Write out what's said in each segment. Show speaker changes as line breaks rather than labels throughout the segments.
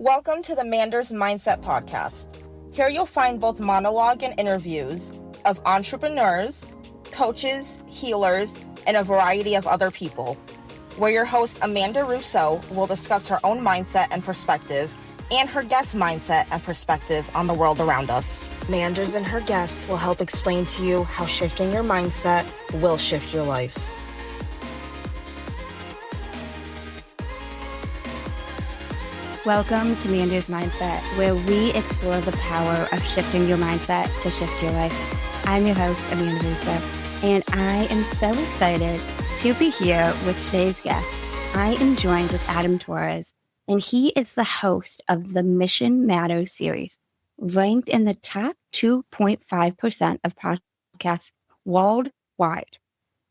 Welcome to the Mander's Mindset Podcast. Here you'll find both monologue and interviews of entrepreneurs, coaches, healers, and a variety of other people, where your host Amanda Russo will discuss her own mindset and perspective and her guest mindset and perspective on the world around us. Manders and her guests will help explain to you how shifting your mindset will shift your life.
Welcome to Amanda's Mindset, where we explore the power of shifting your mindset to shift your life. I'm your host, Amanda Russo, and I am so excited to be here with today's guest. I am joined with Adam Torres, and he is the host of the Mission Matters series, ranked in the top 2.5% of podcasts worldwide.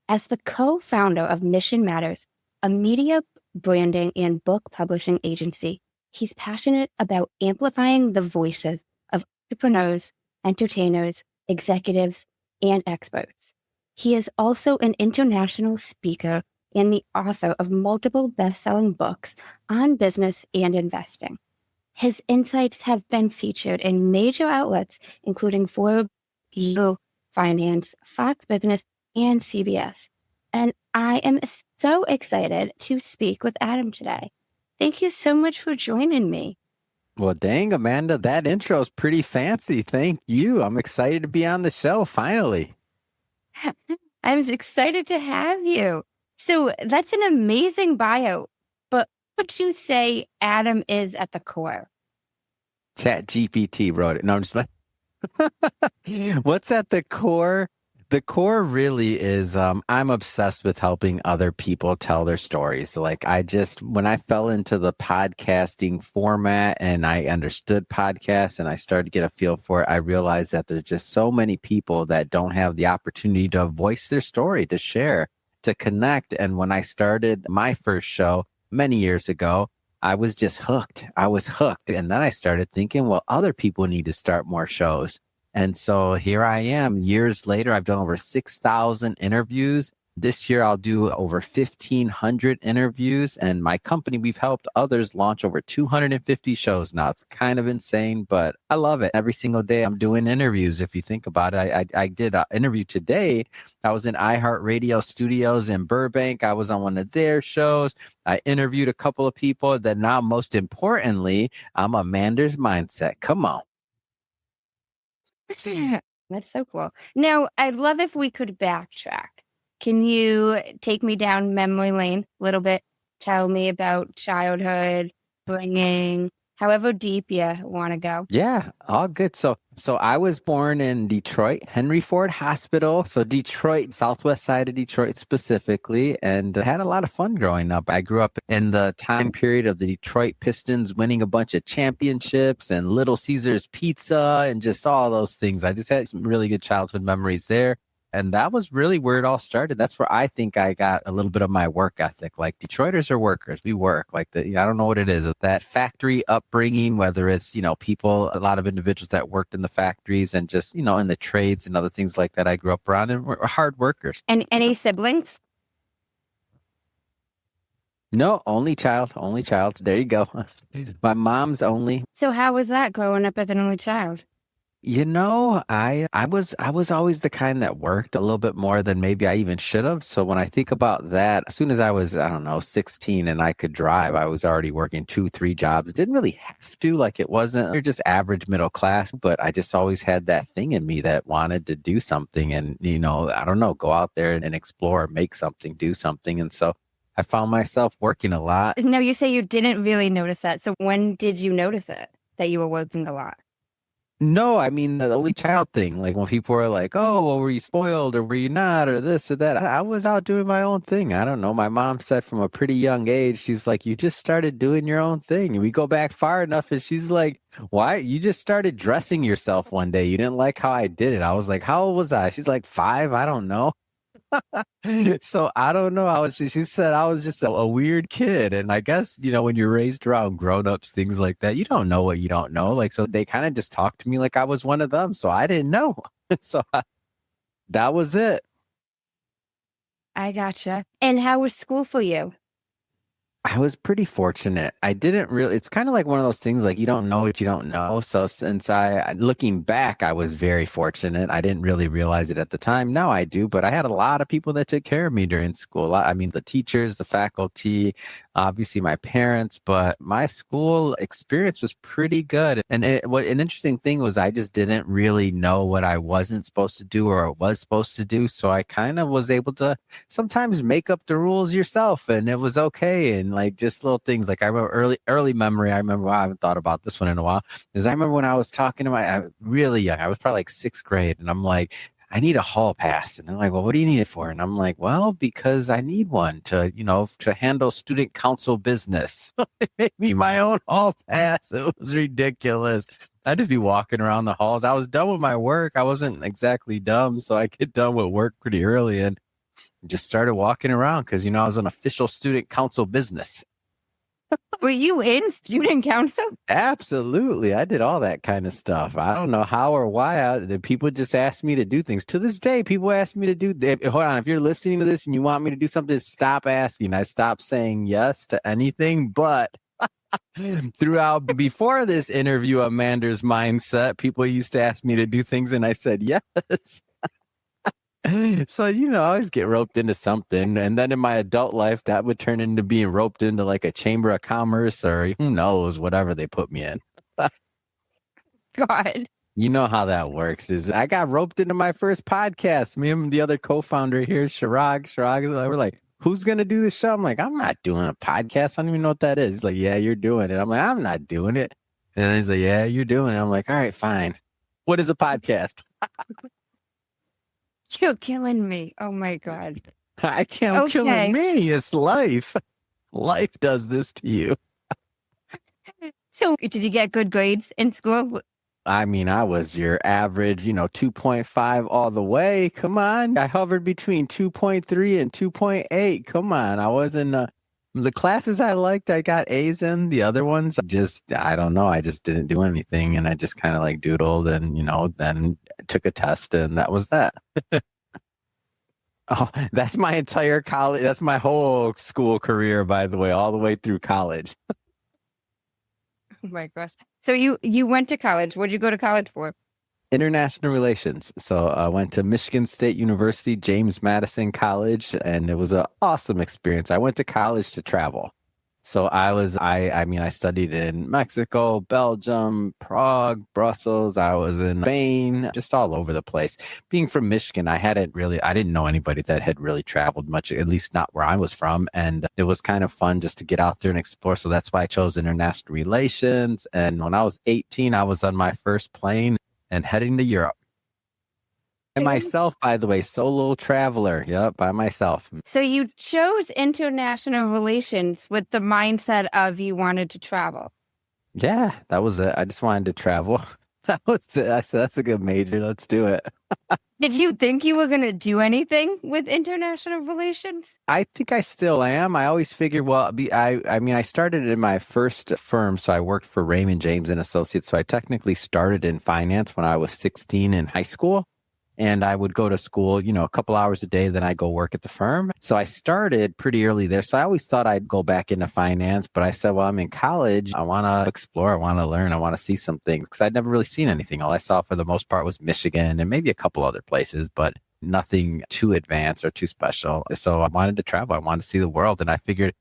As the co-founder of Mission Matters, a media branding and book publishing agency, he's passionate about amplifying the voices of entrepreneurs, entertainers, executives, and experts. He is also an international speaker and the author of multiple best-selling books on business and investing. His insights have been featured in major outlets, including Forbes, Yahoo Finance, Fox Business, and CBS. And I am so excited to speak with Adam today. Thank you so much for joining me.
Well, dang, Amanda, that intro is pretty fancy. Thank you. I'm excited to be on the show, finally.
I'm excited to have you. So that's an amazing bio. But what would you say Adam is at the core?
ChatGPT wrote it. No, I'm just like, what's at the core? The core really is, I'm obsessed with helping other people tell their stories. So when I fell into the podcasting format and I understood podcasts and I started to get a feel for it, I realized that there's just so many people that don't have the opportunity to voice their story, to share, to connect. And when I started my first show many years ago, I was just hooked. I was hooked. And then I started thinking, well, other people need to start more shows. And so here I am. Years later, I've done over 6,000 interviews. This year, I'll do over 1,500 interviews. And my company, we've helped others launch over 250 shows now. It's kind of insane, but I love it. Every single day, I'm doing interviews. If you think about it, I did an interview today. I was in iHeartRadio Studios in Burbank. I was on one of their shows. I interviewed a couple of people. That now, most importantly, I'm Amanda's Mindset. Come on.
That's so cool. Now, I'd love if we could backtrack. Can you take me down memory lane a little bit? Tell me about childhood, bringing, however deep you want to go.
Yeah, all good. So I was born in Detroit, Henry Ford Hospital. So Detroit, southwest side of Detroit specifically, and had a lot of fun growing up. I grew up in the time period of the Detroit Pistons winning a bunch of championships and Little Caesars Pizza and just all those things. I just had some really good childhood memories there. And that was really where it all started. That's where I think I got a little bit of my work ethic. Like, Detroiters are workers. We work. I don't know what it is. That factory upbringing, whether it's, people, a lot of individuals that worked in the factories and just, in the trades and other things like that I grew up around, and we're hard workers.
And any siblings?
No, only child. There you go. My mom's only.
So how was that growing up as an only child?
I was always the kind that worked a little bit more than maybe I even should have. So when I think about that, as soon as I was, 16 and I could drive, I was already working 2-3 jobs. Didn't really have to, it wasn't, you're just average middle class, but I just always had that thing in me that wanted to do something and, go out there and explore, make something, do something. And so I found myself working a lot.
No, you say you didn't really notice that. So when did you notice it, that you were working a lot?
No, I mean, the only child thing, when people are like, oh, well, were you spoiled or were you not or this or that? I was out doing my own thing. I don't know. My mom said from a pretty young age, she's like, you just started doing your own thing. And we go back far enough and she's like, why? You just started dressing yourself one day. You didn't like how I did it. I was like, how old was I? She's like 5. I don't know. So I don't know. She said I was just a weird kid. And I guess, when you're raised around grown-ups, things like that, you don't know what you don't know. So they kind of just talked to me like I was one of them. So I didn't know. That was it.
I gotcha. And how was school for you?
I was pretty fortunate. I didn't really, it's kind of like one of those things like you don't know what you don't know. So since looking back, I was very fortunate. I didn't really realize it at the time. Now I do, but I had a lot of people that took care of me during school. I mean, the teachers, the faculty, obviously my parents, but my school experience was pretty good. And what an interesting thing was I just didn't really know what I wasn't supposed to do or was supposed to do. So I kind of was able to sometimes make up the rules yourself and it was okay. And like just little things like I remember early memory. I remember, wow, I haven't thought about this one in a while. Is I remember when I was talking to I really young, I was probably like sixth grade and I'm like, I need a hall pass. And they're like, well, what do you need it for? And I'm like, well, because I need one to, to handle student council business. It made me my own hall pass. It was ridiculous. I'd just be walking around the halls. I was done with my work. I wasn't exactly dumb. So I get done with work pretty early and just started walking around because, I was an official student council business.
Were you in student council?
Absolutely. I did all that kind of stuff. I don't know how or why. The people just asked me to do things. To this day, people ask me to do. Hold on. If you're listening to this and you want me to do something, stop asking. I stopped saying yes to anything. But throughout, before this interview, Amanda's mindset, people used to ask me to do things and I said yes. So, I always get roped into something. And then in my adult life, that would turn into being roped into like a chamber of commerce or who knows, whatever they put me in.
God.
You know how that works is I got roped into my first podcast. Me and the other co-founder here, Shirag, we're like, who's going to do this show? I'm like, I'm not doing a podcast. I don't even know what that is. He's like, yeah, you're doing it. I'm like, I'm not doing it. And he's like, yeah, you're doing it. I'm like, all right, fine. What is a podcast?
You're killing me. Oh my God.
I can't killing me. It's life. Life does this to you.
So did you get good grades in school?
I mean, I was your average, 2.5 all the way. Come on. I hovered between 2.3 and 2.8. Come on. I wasn't, the classes I liked, I got A's in. The other ones, I don't know. I just didn't do anything. And I just kind of like doodled and, then took a test and that was that. Oh, that's my entire college. That's my whole school career, by the way, all the way through college.
Oh my gosh. So you went to college. What did you go to college for?
International relations. So I went to Michigan State University, James Madison College, and it was an awesome experience. I went to college to travel. So I studied in Mexico, Belgium, Prague, Brussels. I was in Spain, just all over the place. Being from Michigan, I didn't know anybody that had really traveled much, at least not where I was from. And it was kind of fun just to get out there and explore. So that's why I chose international relations. And when I was 18, I was on my first plane and heading to Europe. And myself, by the way, solo traveler. Yep, by myself.
So you chose international relations with the mindset of you wanted to travel.
Yeah, that was it. I just wanted to travel. That was it. I said, that's a good major. Let's do it.
Did you think you were going to do anything with international relations?
I think I still am. I always figured, I started in my first firm. So I worked for Raymond James and Associates. So I technically started in finance when I was 16 in high school. And I would go to school, a couple hours a day. Then I'd go work at the firm. So I started pretty early there. So I always thought I'd go back into finance. But I said, well, I'm in college. I want to explore. I want to learn. I want to see some things because I'd never really seen anything. All I saw for the most part was Michigan and maybe a couple other places, but nothing too advanced or too special. So I wanted to travel. I wanted to see the world. And I figured,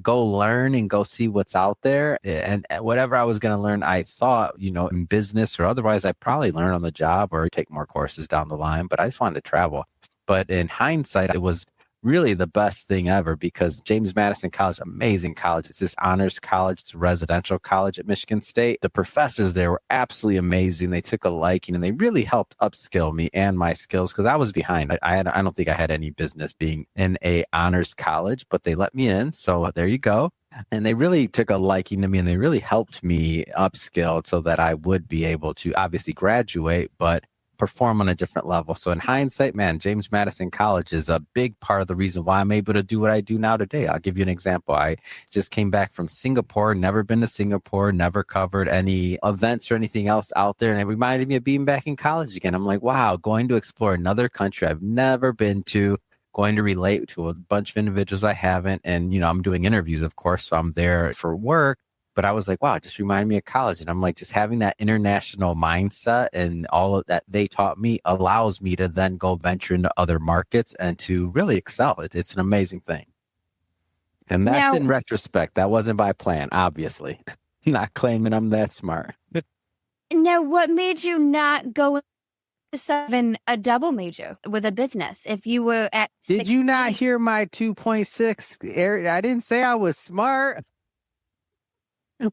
go learn and go see what's out there. And whatever I was going to learn, I thought, in business or otherwise, I'd probably learn on the job or take more courses down the line. But I just wanted to travel. But in hindsight, it was really the best thing ever because James Madison College, amazing college. It's this honors college. It's a residential college at Michigan State. The professors there were absolutely amazing. They took a liking and they really helped upskill me and my skills because I was behind. I don't think I had any business being in a honors college, but they let me in. So there you go. And they really took a liking to me and they really helped me upskill so that I would be able to obviously graduate, but perform on a different level. So in hindsight, man, James Madison College is a big part of the reason why I'm able to do what I do now today. I'll give you an example. I just came back from Singapore, never been to Singapore, never covered any events or anything else out there. And it reminded me of being back in college again. I'm like, wow, going to explore another country I've never been to, going to relate to a bunch of individuals I haven't. And, I'm doing interviews, of course, so I'm there for work. But I was like, wow, it just reminded me of college. And I'm like, just having that international mindset and all of that they taught me allows me to then go venture into other markets and to really excel. It's an amazing thing. And that's in retrospect. That wasn't by plan, obviously. Not claiming I'm that smart.
Now, what made you not go a double major with a business if you were at
Did you not hear my 2.6? I didn't say I was smart.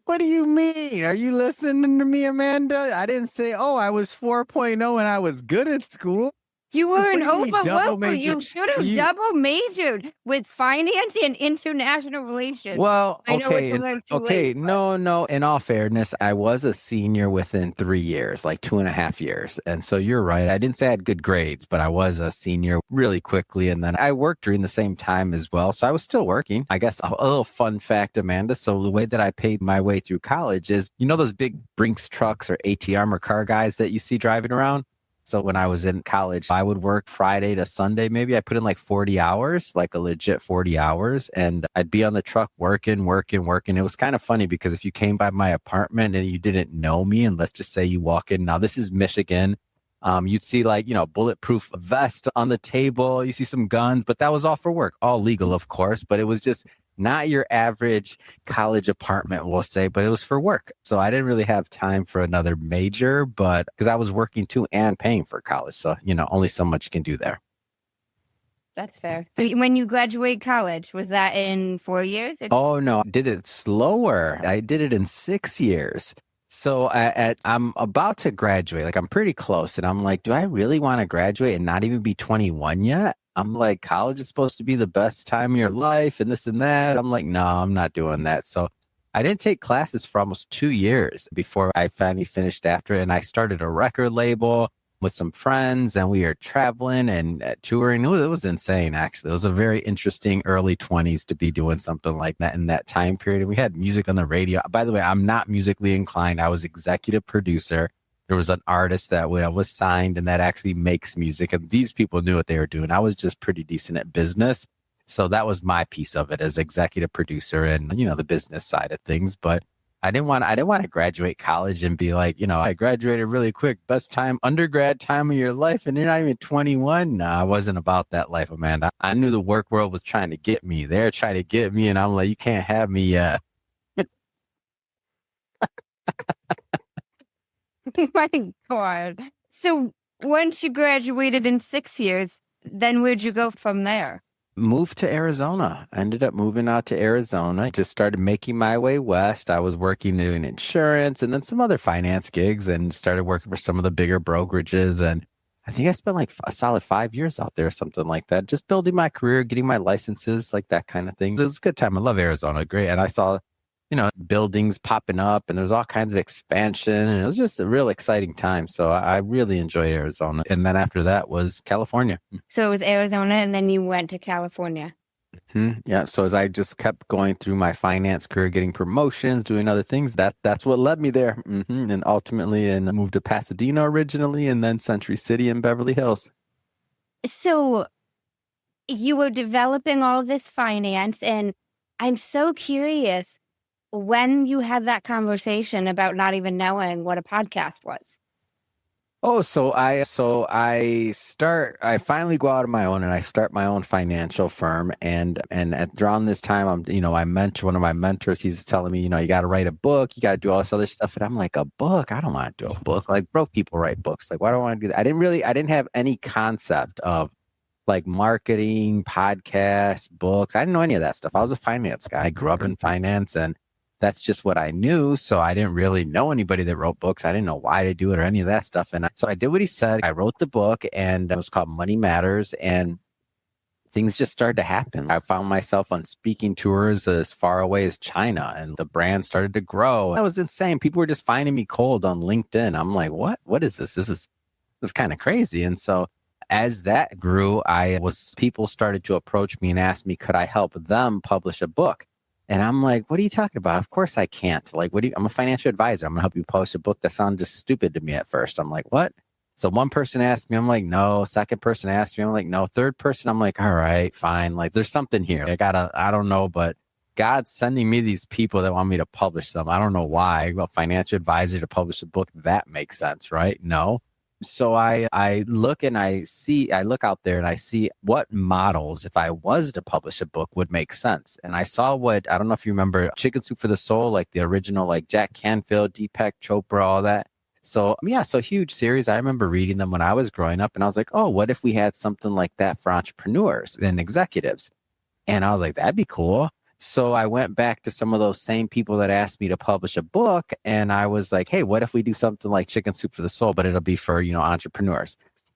What do you mean? Are you listening to me, Amanda? I didn't say, I was 4.0 and I was good at school.
You were an overworker. You should have double majored with finance and international relations.
Well,
I know it's a little too late,
no. In all fairness, I was a senior within 3 years, like 2.5 years. And so you're right. I didn't say I had good grades, but I was a senior really quickly. And then I worked during the same time as well. So I was still working. I guess a little fun fact, Amanda. So the way that I paid my way through college is, those big Brinks trucks or ATM or car guys that you see driving around? So when I was in college, I would work Friday to Sunday. Maybe I put in like 40 hours, like a legit 40 hours. And I'd be on the truck working. It was kind of funny because if you came by my apartment and you didn't know me, and let's just say you walk in, now this is Michigan, you'd see like, bulletproof vest on the table. You see some guns, but that was all for work, all legal, of course. But it was just not your average college apartment, we'll say, but it was for work. So I didn't really have time for another major, but because I was working too and paying for college. So, only so much you can do there.
That's fair. So when you graduate college, was that in 4 years?
Oh, no, I did it slower. I did it in 6 years. So I'm about to graduate, like I'm pretty close. And I'm like, do I really want to graduate and not even be 21 yet? I'm like, college is supposed to be the best time of your life and this and that. I'm like, no, I'm not doing that. So I didn't take classes for almost 2 years before I finally finished after it. And I started a record label with some friends and we were traveling and touring. It was insane, actually. It was a very interesting early 20s to be doing something like that in that time period. And we had music on the radio. By the way, I'm not musically inclined. I was executive producer. There was an artist that was signed and that actually makes music. And these people knew what they were doing. I was just pretty decent at business. So that was my piece of it as executive producer and, the business side of things. But I didn't want to graduate college and be like, I graduated really quick, best time, undergrad time of your life. And you're not even 21. No, I wasn't about that life, Amanda. I knew the work world was trying to get me. They're trying to get me. And I'm like, you can't have me yet.
My God. So once you graduated in 6 years, then where'd you go from there?
Moved to Arizona. I ended up moving out to Arizona. Just started making my way west. I was working doing insurance and then some other finance gigs and started working for some of the bigger brokerages. And I think I spent like a solid 5 years out there, something like that, just building my career, getting my licenses, like that kind of thing. It was a good time. I love Arizona. Great. And I saw buildings popping up and there's all kinds of expansion and it was just a real exciting time. So I really enjoyed Arizona. And then after that was California.
So it was Arizona and then you went to California.
Mm-hmm. Yeah. So as I just kept going through my finance career, getting promotions, doing other things, that's what led me there. Mm-hmm. And ultimately, and I moved to Pasadena originally and then Century City and Beverly Hills.
So you were developing all this finance and I'm so curious when you had that conversation about not even knowing what a podcast was.
Oh, so I finally go out on my own and I start my own financial firm. And around this time, one of my mentors, he's telling me, you got to write a book, you got to do all this other stuff. And I'm like, a book? I don't want to do a book. Like broke people write books. Like, why do I want to do that? I didn't have any concept of like marketing, podcasts, books. I didn't know any of that stuff. I was a finance guy. I grew up in finance and that's just what I knew. So I didn't really know anybody that wrote books. I didn't know why to do it or any of that stuff. And so I did what he said. I wrote the book and it was called Money Matters and things just started to happen. I found myself on speaking tours as far away as China and the brand started to grow. That was insane. People were just finding me cold on LinkedIn. I'm like, what is this? This is kind of crazy. And so as that grew, people started to approach me and ask me, could I help them publish a book? And I'm like, what are you talking about? Of course I can't. Like, I'm a financial advisor. I'm going to help you publish a book. That sounded just stupid to me at first. I'm like, what? So one person asked me, I'm like, no. Second person asked me, I'm like, no. Third person, I'm like, all right, fine. Like there's something here. I don't know, but God's sending me these people that want me to publish them. I don't know why. A financial advisor to publish a book, that makes sense, right? No. So I look out there and I see what models, if I was to publish a book, would make sense. And I saw I don't know if you remember Chicken Soup for the Soul, like the original, like Jack Canfield, Deepak Chopra, all that. So yeah, so huge series. I remember reading them when I was growing up and I was like, oh, what if we had something like that for entrepreneurs and executives? And I was like, that'd be cool. So I went back to some of those same people that asked me to publish a book. And I was like, hey, what if we do something like Chicken Soup for the Soul, but it'll be for, entrepreneurs.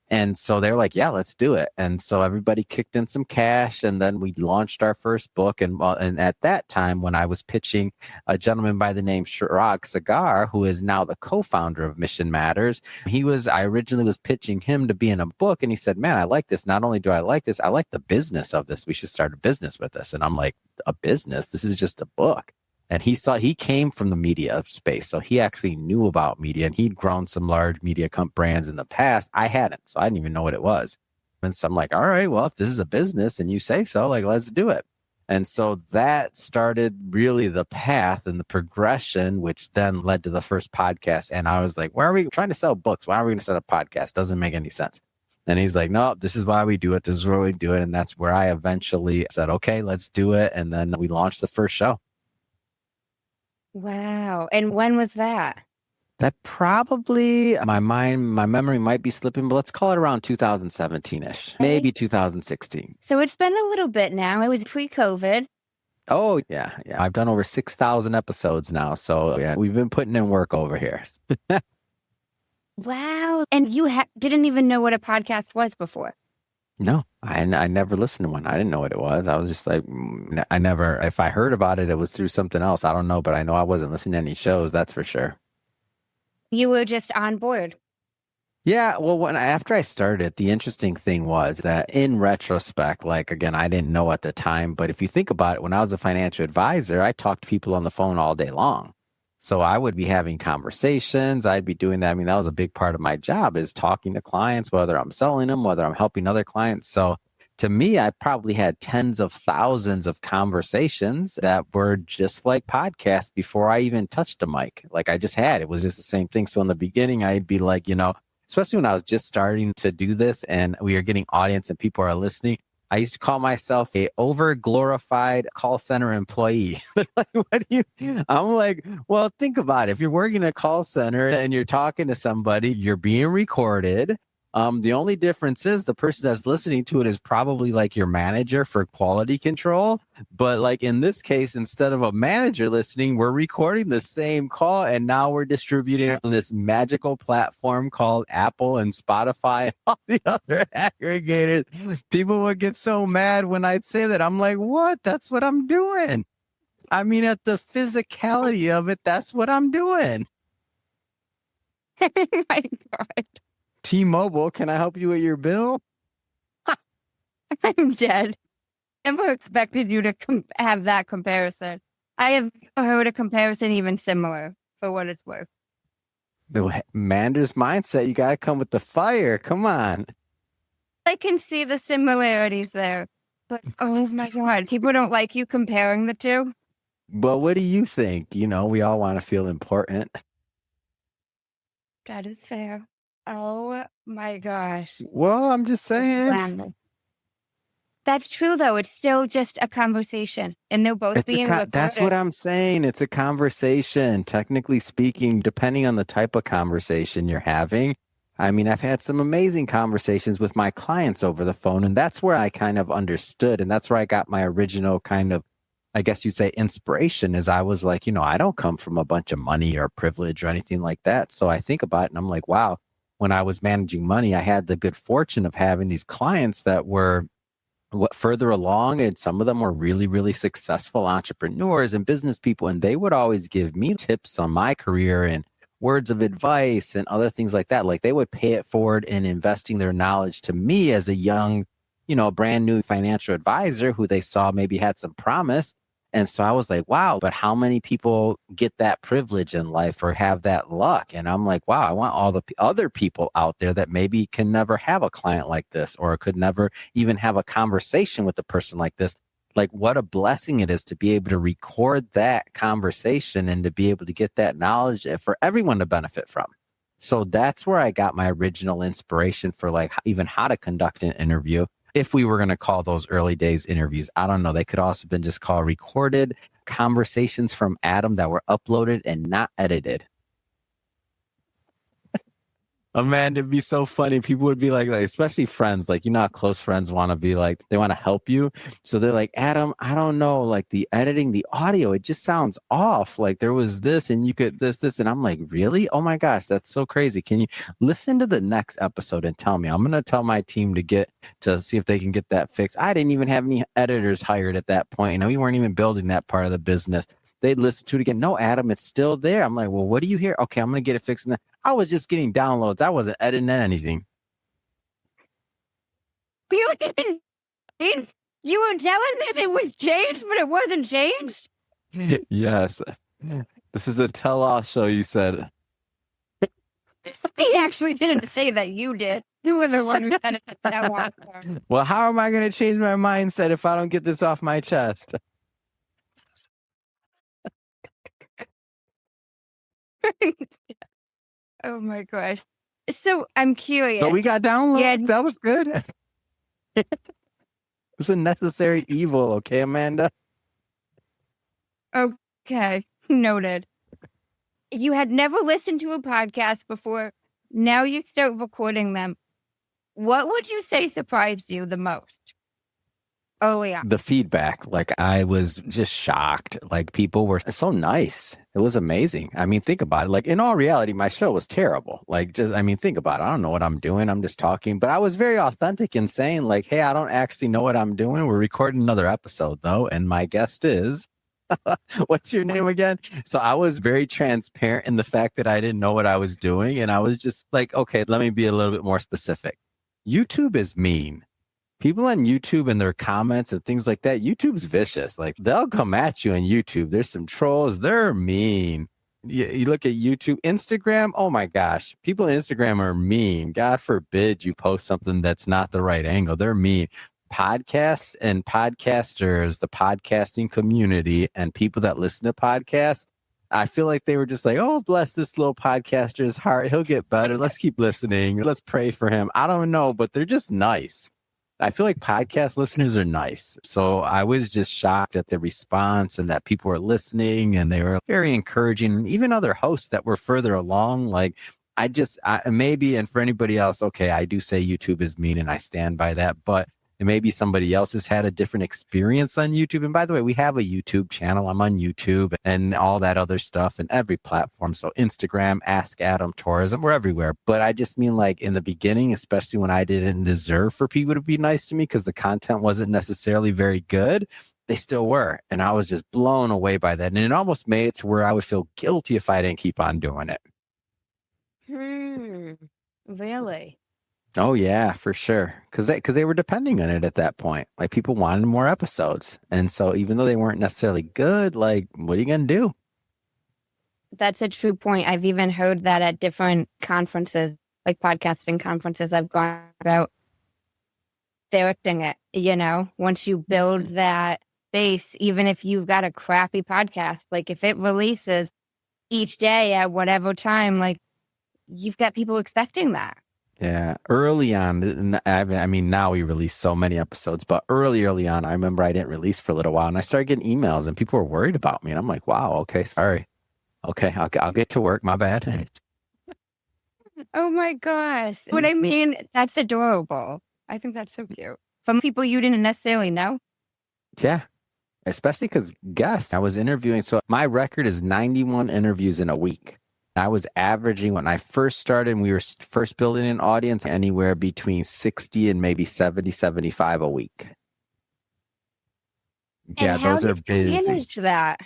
And so they're like, yeah, let's do it. And so everybody kicked in some cash and then we launched our first book. And at that time, when I was pitching a gentleman by the name Chirag Sagar, who is now the co-founder of Mission Matters, I originally was pitching him to be in a book. And he said, man, I like this. Not only do I like this, I like the business of this. We should start a business with this. And I'm like, a business? This is just a book. And he came from the media space. So he actually knew about media and he'd grown some large media brands in the past. I hadn't. So I didn't even know what it was. And so I'm like, all right, well, if this is a business and you say so, like, let's do it. And so that started really the path and the progression, which then led to the first podcast. And I was like, why are we trying to sell books? Why are we going to set a podcast? Doesn't make any sense. And he's like, no, this is why we do it. This is where we do it. And that's where I eventually said, okay, let's do it. And then we launched the first show.
Wow. And when was that?
That probably, my memory might be slipping, but let's call it around 2017-ish, maybe 2016.
So it's been a little bit now. It was pre-COVID.
Oh, yeah. I've done over 6,000 episodes now. So yeah, we've been putting in work over here.
Wow. And you didn't even know what a podcast was before?
No, I never listened to one. I didn't know what it was. I was just like, if I heard about it, it was through something else. I don't know, but I know I wasn't listening to any shows. That's for sure.
You were just on board.
Yeah. Well, after I started, the interesting thing was that in retrospect, like, again, I didn't know at the time, but if you think about it, when I was a financial advisor, I talked to people on the phone all day long. So I would be having conversations. I'd be doing that. I mean, that was a big part of my job, is talking to clients, whether I'm selling them, whether I'm helping other clients. So to me, I probably had tens of thousands of conversations that were just like podcasts before I even touched a mic. Like it was just the same thing. So in the beginning, I'd be like, especially when I was just starting to do this and we are getting audience and people are listening, I used to call myself a over-glorified call center employee. Like, what do you? I'm like, well, think about it. If you're working a call center and you're talking to somebody, you're being recorded. The only difference is the person that's listening to it is probably like your manager for quality control. But like in this case, instead of a manager listening, we're recording the same call and now we're distributing it on this magical platform called Apple and Spotify and all the other aggregators. People would get so mad when I'd say that. I'm like, what? That's what I'm doing. I mean, at the physicality of it, that's what I'm doing.
Oh my God.
T-Mobile, can I help you with your bill?
I'm dead. Never expected you to have that comparison. I have heard a comparison even similar, for what it's worth.
The Mander's mindset, you got to come with the fire. Come on.
I can see the similarities there. But, oh my God, people don't like you comparing the two.
Well, what do you think? We all want to feel important.
That is fair. Oh my gosh.
Well, I'm just saying.
That's true, though. It's still just a conversation, and they're both being recorded.
That's what I'm saying. It's a conversation. Technically speaking, depending on the type of conversation you're having. I mean, I've had some amazing conversations with my clients over the phone, and that's where I kind of understood, and that's where I got my original kind of, I guess you'd say, inspiration. Is I was like, I don't come from a bunch of money or privilege or anything like that. So I think about it, and I'm like, wow. When I was managing money, I had the good fortune of having these clients that were further along, and some of them were really, really successful entrepreneurs and business people. And they would always give me tips on my career and words of advice and other things like that. Like they would pay it forward in investing their knowledge to me as a young, brand new financial advisor who they saw maybe had some promise. And so I was like, wow, but how many people get that privilege in life or have that luck? And I'm like, wow, I want all the other people out there that maybe can never have a client like this or could never even have a conversation with a person like this. Like, what a blessing it is to be able to record that conversation and to be able to get that knowledge for everyone to benefit from. So that's where I got my original inspiration for like even how to conduct an interview. If we were going to call those early days interviews, I don't know. They could also have been just called recorded conversations from Adam that were uploaded and not edited. Amanda, it'd be so funny. People would be like, especially friends, like, you know how close friends want to be like, they want to help you. So they're like, Adam, I don't know, like the editing, the audio, it just sounds off. Like there was this and you could this. And I'm like, really? Oh my gosh, that's so crazy. Can you listen to the next episode and tell me? I'm going to tell my team to see if they can get that fixed. I didn't even have any editors hired at that point. You know, we weren't even building that part of the business. They'd listen to it again. No, Adam, it's still there. I'm like, well, what do you hear? Okay, I'm going to get it fixed. And I was just getting downloads. I wasn't editing anything.
You were telling me it was changed, but it wasn't changed?
Yes. This is a tell-all show, you said.
He actually didn't say that, you did. You were the one who said it that one.
Well, how am I going to change my mindset if I don't get this off my chest?
Oh my gosh. So I'm curious.
So we got downloads.
Yeah.
That was good. It was a necessary evil, okay, Amanda?
Okay, noted. You had never listened to a podcast before. Now you start recording them. What would you say surprised you the most? Oh, yeah.
The feedback, like I was just shocked. Like people were so nice. It was amazing. I mean, think about it. Like in all reality, my show was terrible. Like think about it. I don't know what I'm doing. I'm just talking, but I was very authentic in saying like, hey, I don't actually know what I'm doing. We're recording another episode though. And my guest is, what's your name again? So I was very transparent in the fact that I didn't know what I was doing. And I was just like, okay, let me be a little bit more specific. YouTube is mean. People on YouTube and their comments and things like that, YouTube's vicious. Like they'll come at you on YouTube. There's some trolls. They're mean. You look at YouTube, Instagram. Oh my gosh. People on Instagram are mean. God forbid you post something that's not the right angle. They're mean. Podcasts and podcasters, the podcasting community and people that listen to podcasts, I feel like they were just like, oh, bless this little podcaster's heart. He'll get better. Let's keep listening. Let's pray for him. I don't know, but they're just nice. I feel like podcast listeners are nice. So I was just shocked at the response and that people were listening and they were very encouraging. And even other hosts that were further along, like maybe, and for anybody else, okay, I do say YouTube is mean and I stand by that, but maybe somebody else has had a different experience on YouTube. And by the way, we have a YouTube channel. I'm on YouTube and all that other stuff and every platform. So Instagram, Ask Adam Torres, and we're everywhere. But I just mean like in the beginning, especially when I didn't deserve for people to be nice to me because the content wasn't necessarily very good, they still were. And I was just blown away by that. And it almost made it to where I would feel guilty if I didn't keep on doing it.
Really?
Oh yeah, for sure. Because they were depending on it at that point. Like people wanted more episodes, and so even though they weren't necessarily good, like what are you gonna do?
That's a true point. I've even heard that at different conferences, like podcasting conferences I've gone about. Directing it, once you build that base, even if you've got a crappy podcast, like if it releases each day at whatever time, like you've got people expecting that.
Yeah, early on, I mean, now we release so many episodes, but early on, I remember I didn't release for a little while and I started getting emails and people were worried about me. And I'm like, wow, okay, sorry. Okay, I'll get to work. My bad.
Oh my gosh. What I mean, that's adorable. I think that's so cute. From people you didn't necessarily know.
Yeah, especially because guests, I was interviewing. So my record is 91 interviews in a week. I was averaging when I first started and we were first building an audience anywhere between 60 and maybe 70, 75 a week.
And
yeah, those are busy.
Manage that?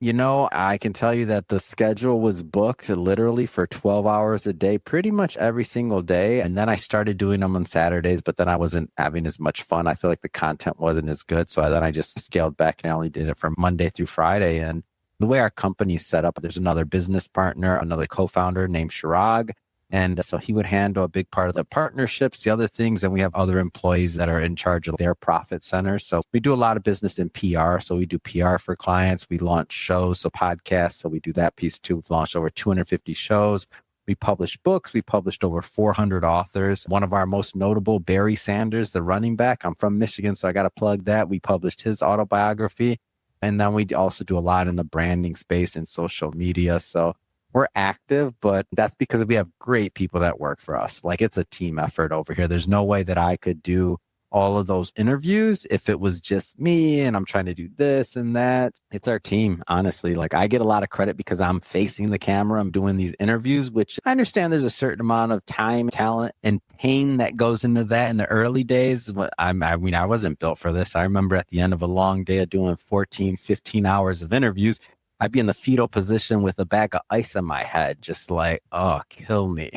I can tell you that the schedule was booked literally for 12 hours a day, pretty much every single day. And then I started doing them on Saturdays, but then I wasn't having as much fun. I feel like the content wasn't as good. So then I just scaled back and I only did it from Monday through Friday. And the way our company's set up, there's another business partner, another co-founder named Shirag. And so he would handle a big part of the partnerships, the other things. And we have other employees that are in charge of their profit centers. So we do a lot of business in PR. So we do PR for clients. We launch shows, so podcasts. So we do that piece too. We've launched over 250 shows. We publish books. We published over 400 authors. One of our most notable, Barry Sanders, the running back. I'm from Michigan, so I got to plug that. We published his autobiography. And then we also do a lot in the branding space and social media. So we're active, but that's because we have great people that work for us. Like, it's a team effort over here. There's no way that I could do all of those interviews if it was just me and I'm trying to do this and that. It's our team, honestly. Like, I get a lot of credit because I'm facing the camera. I'm doing these interviews, which I understand there's a certain amount of time, talent, and pain that goes into that in the early days. I wasn't built for this. I remember at the end of a long day of doing 14, 15 hours of interviews, I'd be in the fetal position with a bag of ice on my head, just like, oh, kill me.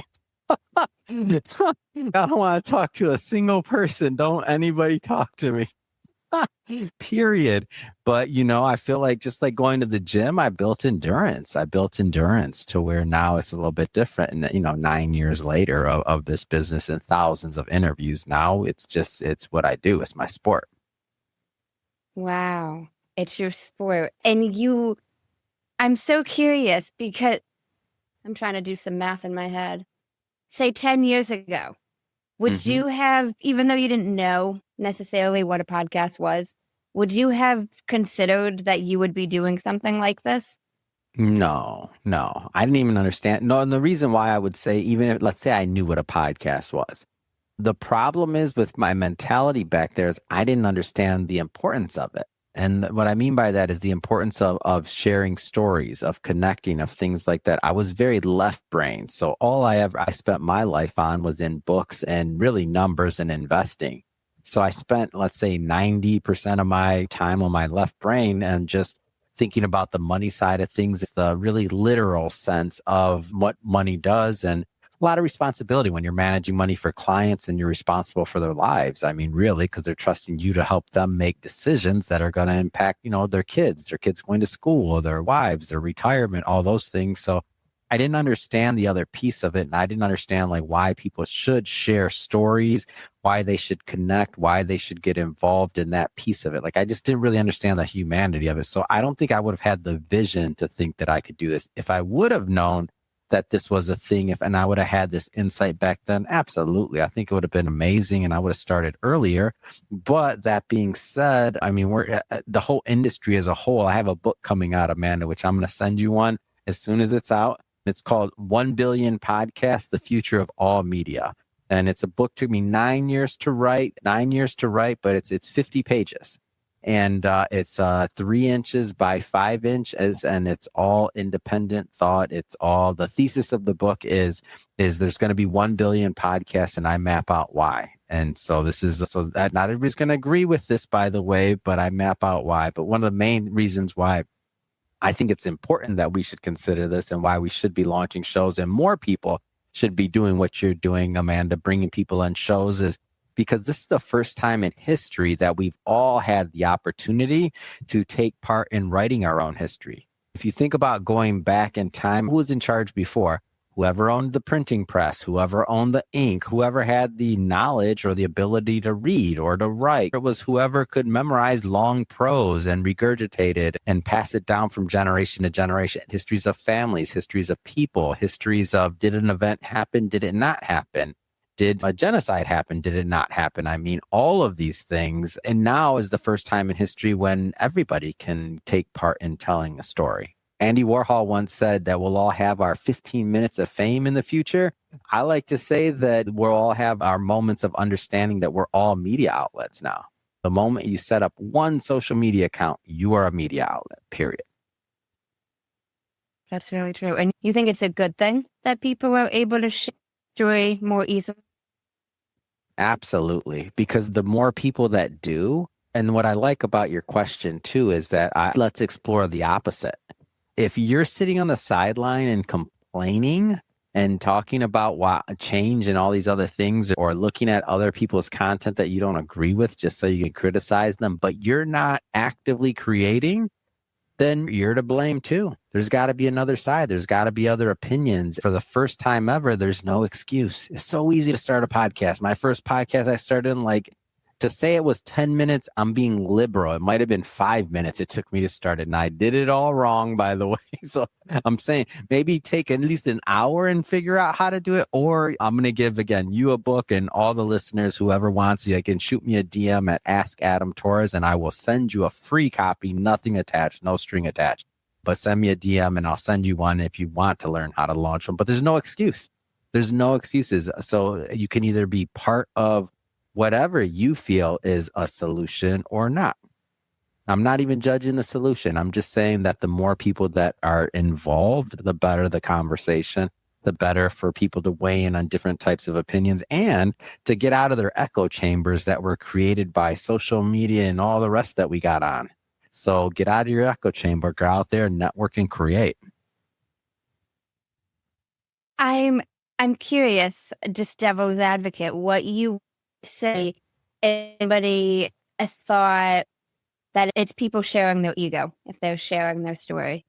I don't want to talk to a single person. Don't anybody talk to me. Period. But, I feel like just like going to the gym, I built endurance to where now it's a little bit different. And, 9 years later of this business and thousands of interviews, now it's what I do. It's my sport.
Wow. It's your sport. And I'm so curious because I'm trying to do some math in my head. Say 10 years ago, would you have, even though you didn't know necessarily what a podcast was, would you have considered that you would be doing something like this?
No, I didn't even understand. No, and the reason why I would say, even if, let's say I knew what a podcast was, the problem is with my mentality back there is I didn't understand the importance of it. And what I mean by that is the importance of sharing stories, of connecting, of things like that. I was very left brain. So all I spent my life on was in books and really numbers and investing. So I spent, let's say, 90% of my time on my left brain and just thinking about the money side of things. It's the really literal sense of what money does, and a lot of responsibility when you're managing money for clients and you're responsible for their lives. I mean, really, because they're trusting you to help them make decisions that are going to impact, their kids going to school, their wives, their retirement, all those things. So I didn't understand the other piece of it. And I didn't understand like why people should share stories, why they should connect, why they should get involved in that piece of it. Like, I just didn't really understand the humanity of it. So I don't think I would have had the vision to think that I could do this. If I would have known that this was a thing, and I would have had this insight back then, absolutely. I think it would have been amazing and I would have started earlier. But that being said, I mean, we're the whole industry as a whole. I have a book coming out, Amanda, which I'm going to send you one as soon as it's out. It's called 1 Billion Podcasts, The Future of All Media. And it's a book, took me 9 years to write, but it's 50 pages. And it's 3 inches by 5 inches, and it's all independent thought. It's all, the thesis of the book is there's going to be 1 billion podcasts, and I map out why. And so that not everybody's going to agree with this, by the way, but I map out why. But one of the main reasons why I think it's important that we should consider this and why we should be launching shows and more people should be doing what you're doing, Amanda, bringing people on shows, is because this is the first time in history that we've all had the opportunity to take part in writing our own history. If you think about going back in time, who was in charge before? Whoever owned the printing press, whoever owned the ink, whoever had the knowledge or the ability to read or to write. It was whoever could memorize long prose and regurgitate it and pass it down from generation to generation. Histories of families, histories of people, histories of, did an event happen? Did it not happen? Did a genocide happen? Did it not happen? I mean, all of these things. And now is the first time in history when everybody can take part in telling a story. Andy Warhol once said that we'll all have our 15 minutes of fame in the future. I like to say that we'll all have our moments of understanding that we're all media outlets now. The moment you set up one social media account, you are a media outlet, period.
That's really true. And you think it's a good thing that people are able to share joy more easily?
Absolutely. Because the more people that do, And what I like about your question too is that let's explore the opposite. If you're sitting on the sideline and complaining and talking about what change and all these other things, or looking at other people's content that you don't agree with just so you can criticize them, but you're not actively creating, then you're to blame too. There's got to be another side. There's got to be other opinions. For the first time ever, there's no excuse. It's so easy to start a podcast. My first podcast I started in, like, to say it was 10 minutes, I'm being liberal. It might have been 5 minutes it took me to start it. And I did it all wrong, by the way. So I'm saying maybe take at least an hour and figure out how to do it. Or I'm going to give, again, you a book, and all the listeners, whoever wants you, can shoot me a DM at Ask Adam Torres, and I will send you a free copy, nothing attached, no string attached. But send me a DM and I'll send you one if you want to learn how to launch one. But there's no excuse. There's no excuses. So you can either be part of whatever you feel is a solution or not. I'm not even judging the solution. I'm just saying that the more people that are involved, the better the conversation, the better for people to weigh in on different types of opinions and to get out of their echo chambers that were created by social media and all the rest that we got on. So get out of your echo chamber, go out there, network, and create.
I'm curious, just devil's advocate, what you say. Anybody thought that it's people sharing their ego if they're sharing their story?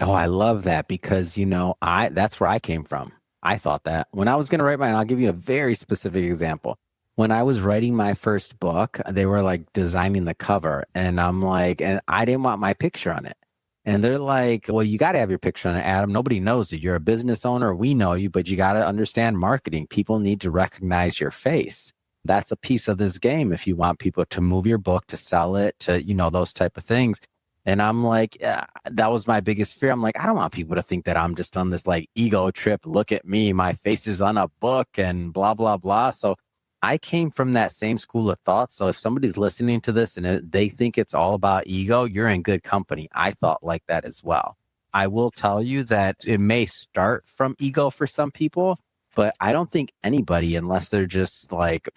Oh, I love that, because, that's where I came from. I thought that when I was going to write mine. I'll give you a very specific example. When I was writing my first book, they were like designing the cover, and I'm like, and I didn't want my picture on it. And they're like, well, you got to have your picture on it, Adam. Nobody knows you. You're a business owner. We know you, but you got to understand marketing. People need to recognize your face. That's a piece of this game. If you want people to move your book, to sell it, to, those type of things. And I'm like, that was my biggest fear. I'm like, I don't want people to think that I'm just on this like ego trip. Look at me. My face is on a book and blah, blah, blah. So I came from that same school of thought. So if somebody's listening to this and they think it's all about ego, you're in good company. I thought like that as well. I will tell you that it may start from ego for some people, but I don't think anybody, unless they're just like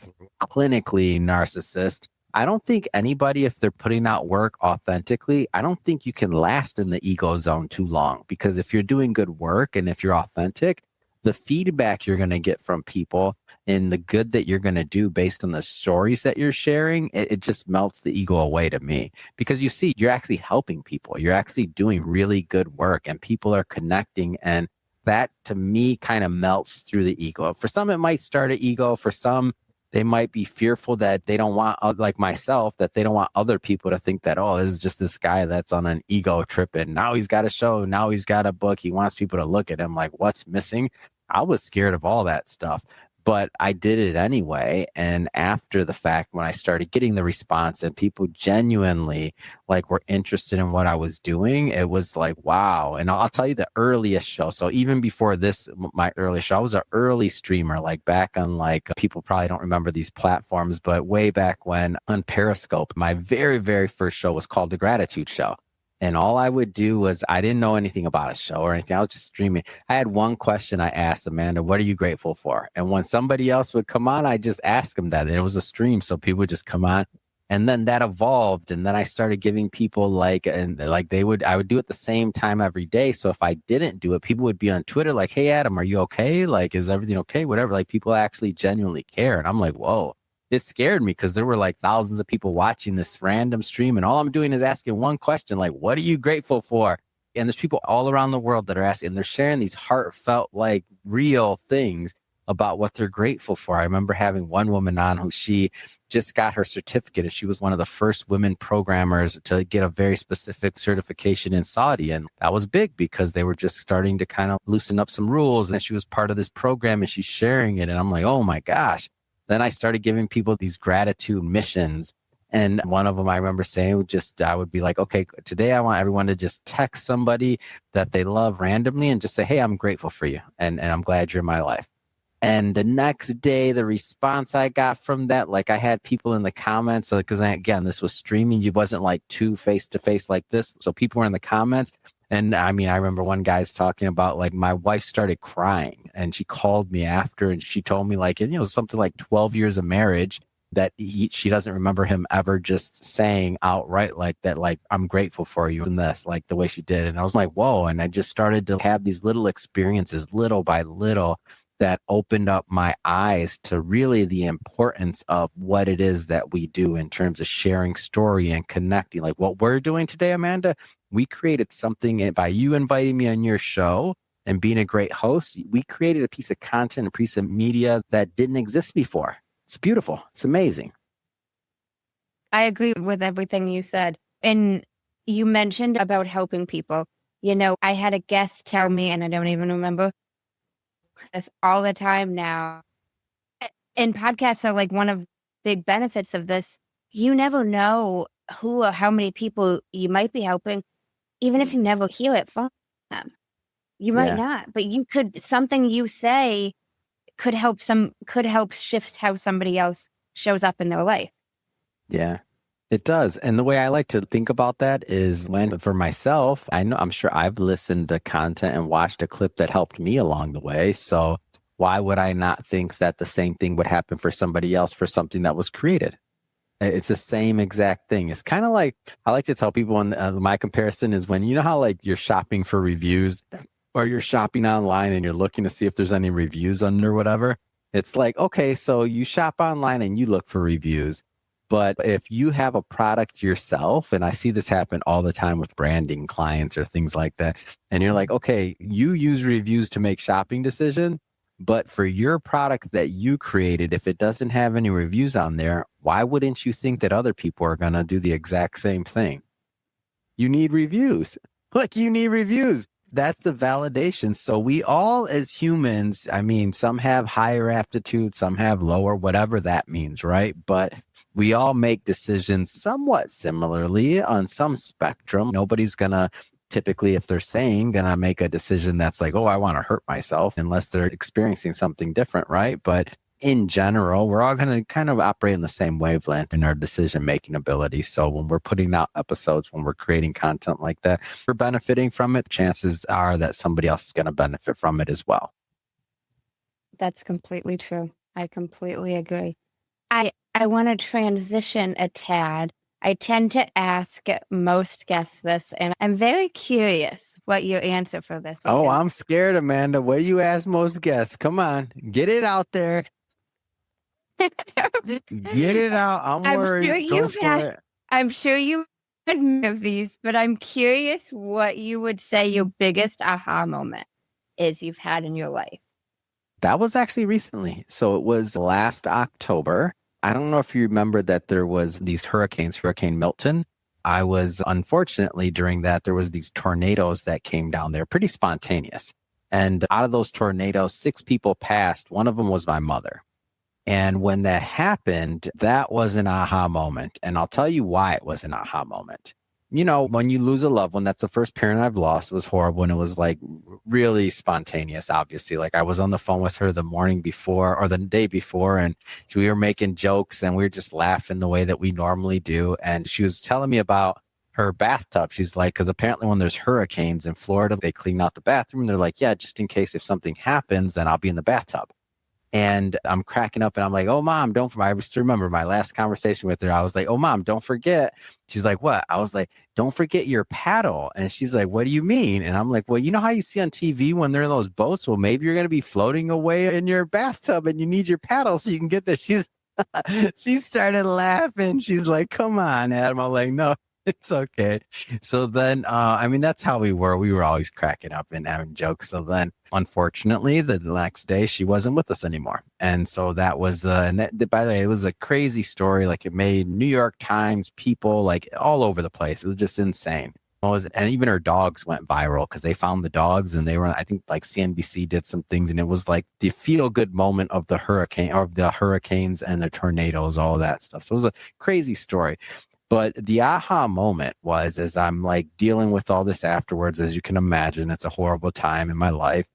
clinically narcissist, I don't think anybody, if they're putting out work authentically, I don't think you can last in the ego zone too long. Because if you're doing good work and if you're authentic, the feedback you're going to get from people and the good that you're going to do based on the stories that you're sharing, it just melts the ego away to me. Because you see, you're actually helping people. You're actually doing really good work and people are connecting. And that to me kind of melts through the ego. For some, it might start an ego. For some, they might be fearful that they don't want, like myself, that they don't want other people to think that, oh, this is just this guy that's on an ego trip and now he's got a show, now he's got a book. He wants people to look at him like, what's missing? I was scared of all that stuff, but I did it anyway. And after the fact, when I started getting the response and people genuinely like were interested in what I was doing, it was like, wow. And I'll tell you the earliest show. So even before this, my earliest show, I was an early streamer, like back on like, people probably don't remember these platforms, but way back when on Periscope, my very, very first show was called The Gratitude Show. And all I would do was, I didn't know anything about a show or anything. I was just streaming. I had one question I asked Amanda, what are you grateful for? And when somebody else would come on, I just ask them that. And it was a stream, so people would just come on. And then that evolved. And then I started giving people I would do it the same time every day. So if I didn't do it, people would be on Twitter like, hey, Adam, are you okay? Like, is everything okay? Whatever. Like, people actually genuinely care. And I'm like, whoa. It scared me because there were like thousands of people watching this random stream. And all I'm doing is asking one question, like, what are you grateful for? And there's people all around the world that are asking, and they're sharing these heartfelt, like real things about what they're grateful for. I remember having one woman on who she just got her certificate, and she was one of the first women programmers to get a very specific certification in Saudi. And that was big because they were just starting to kind of loosen up some rules. And she was part of this program and she's sharing it. And I'm like, oh my gosh. Then I started giving people these gratitude missions. And one of them I remember saying, I would be like, okay, today I want everyone to just text somebody that they love randomly and just say, hey, I'm grateful for you. And I'm glad you're in my life. And the next day, the response I got from that, like I had people in the comments, because again, this was streaming. It wasn't like two face-to-face like this. So people were in the comments. And I mean, I remember one guy's talking about like my wife started crying and she called me after and she told me like, something like 12 years of marriage. that she doesn't remember him ever just saying outright like that, like, I'm grateful for you and this, like the way she did. And I was like, whoa. And I just started to have these little experiences little by little that opened up my eyes to really the importance of what it is that we do in terms of sharing story and connecting. Like what we're doing today, Amanda, we created something by you inviting me on your show and being a great host. We created a piece of content, a piece of media that didn't exist before. It's beautiful. It's amazing.
I agree with everything you said. And you mentioned about helping people. You know, I had a guest tell me, and I don't even remember this all the time now. And podcasts are like one of the big benefits of this. You never know who or how many people you might be helping, even if you never hear it from them. You might not, but you could, something you say could help shift how somebody else shows up in their life.
Yeah, it does. And the way I like to think about that is, for myself, I'm sure I've listened to content and watched a clip that helped me along the way. So why would I not think that the same thing would happen for somebody else for something that was created? It's the same exact thing. It's kind of like, I like to tell people, and my comparison is when, you know how like you're shopping for reviews or you're shopping online and you're looking to see if there's any reviews under whatever. It's like, okay, so you shop online and you look for reviews. But if you have a product yourself, and I see this happen all the time with branding clients or things like that, and you're like, okay, you use reviews to make shopping decisions, but for your product that you created, if it doesn't have any reviews on there, why wouldn't you think that other people are going to do the exact same thing? You need reviews. Like, you need reviews. That's the validation. So we all as humans, I mean, some have higher aptitude, some have lower, whatever that means, right? But we all make decisions somewhat similarly on some spectrum. Nobody's going to typically, if they're saying, going to make a decision that's like, oh, I want to hurt myself, unless they're experiencing something different, right? But in general, we're all going to kind of operate in the same wavelength in our decision-making ability. So when we're putting out episodes, when we're creating content like that, we're benefiting from it. Chances are that somebody else is going to benefit from it as well.
That's completely true. I completely agree. I want to transition a tad. I tend to ask most guests this, and I'm very curious what your answer for this is.
Oh, I'm scared, Amanda. What do you ask most guests? Come on, get it out there. Get it out. I'm worried.
I'm sure you've had many of these, but I'm curious what you would say your biggest aha moment is you've had in your life.
That was actually recently. So it was last October. I don't know if you remember that there was these hurricanes, Hurricane Milton. I was, unfortunately, during that, there was these tornadoes that came down there, pretty spontaneous. And out of those tornadoes, 6 people passed. One of them was my mother. And when that happened, that was an aha moment. And I'll tell you why it was an aha moment. You know, when you lose a loved one, that's the first parent I've lost. It was horrible. And it was like really spontaneous, obviously. Like I was on the phone with her the morning before or the day before, and we were making jokes and we were just laughing the way that we normally do. And she was telling me about her bathtub. She's like, because apparently when there's hurricanes in Florida, they clean out the bathroom. They're like, yeah, just in case if something happens, then I'll be in the bathtub. And I'm cracking up and I'm like, oh, Mom, I still remember my last conversation with her. I was like, oh, Mom, don't forget. She's like, what? I was like, don't forget your paddle. And she's like, what do you mean? And I'm like, well, you know how you see on TV when they're in those boats? Well, maybe you're going to be floating away in your bathtub and you need your paddle so you can get there. She started laughing. She's like, come on, Adam. I'm like, no, it's okay. So then, I mean, that's how we were. We were always cracking up and having jokes. So then, unfortunately, the next day she wasn't with us anymore. And so that was by the way, it was a crazy story. Like it made New York Times, people like all over the place. It was just insane. And even her dogs went viral because they found the dogs and they were, I think like CNBC did some things and it was like the feel good moment of the hurricanes and the tornadoes, all of that stuff. So it was a crazy story. But the aha moment was as I'm like dealing with all this afterwards, as you can imagine, it's a horrible time in my life.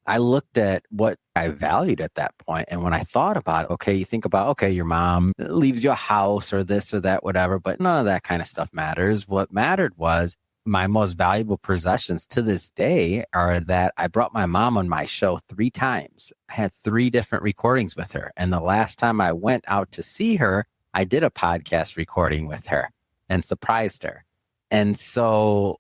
I looked at what I valued at that point. And when I thought about it, okay, you think about, okay, your mom leaves you a house or this or that, whatever, but none of that kind of stuff matters. What mattered was my most valuable possessions to this day are that I brought my mom on my show 3 times. I had 3 different recordings with her. And the last time I went out to see her, I did a podcast recording with her and surprised her. And so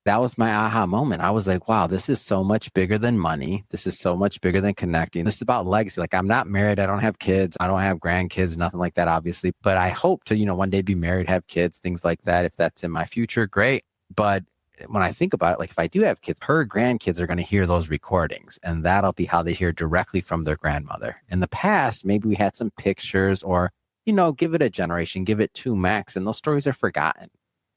that was my aha moment. I was like, wow, this is so much bigger than money. This is so much bigger than connecting. This is about legacy. Like, I'm not married. I don't have kids. I don't have grandkids, nothing like that, obviously. But I hope to, one day be married, have kids, things like that. If that's in my future, great. But when I think about it, like if I do have kids, her grandkids are going to hear those recordings, and that'll be how they hear directly from their grandmother. In the past, maybe we had some pictures or, give it a generation, give it 2 max, and those stories are forgotten.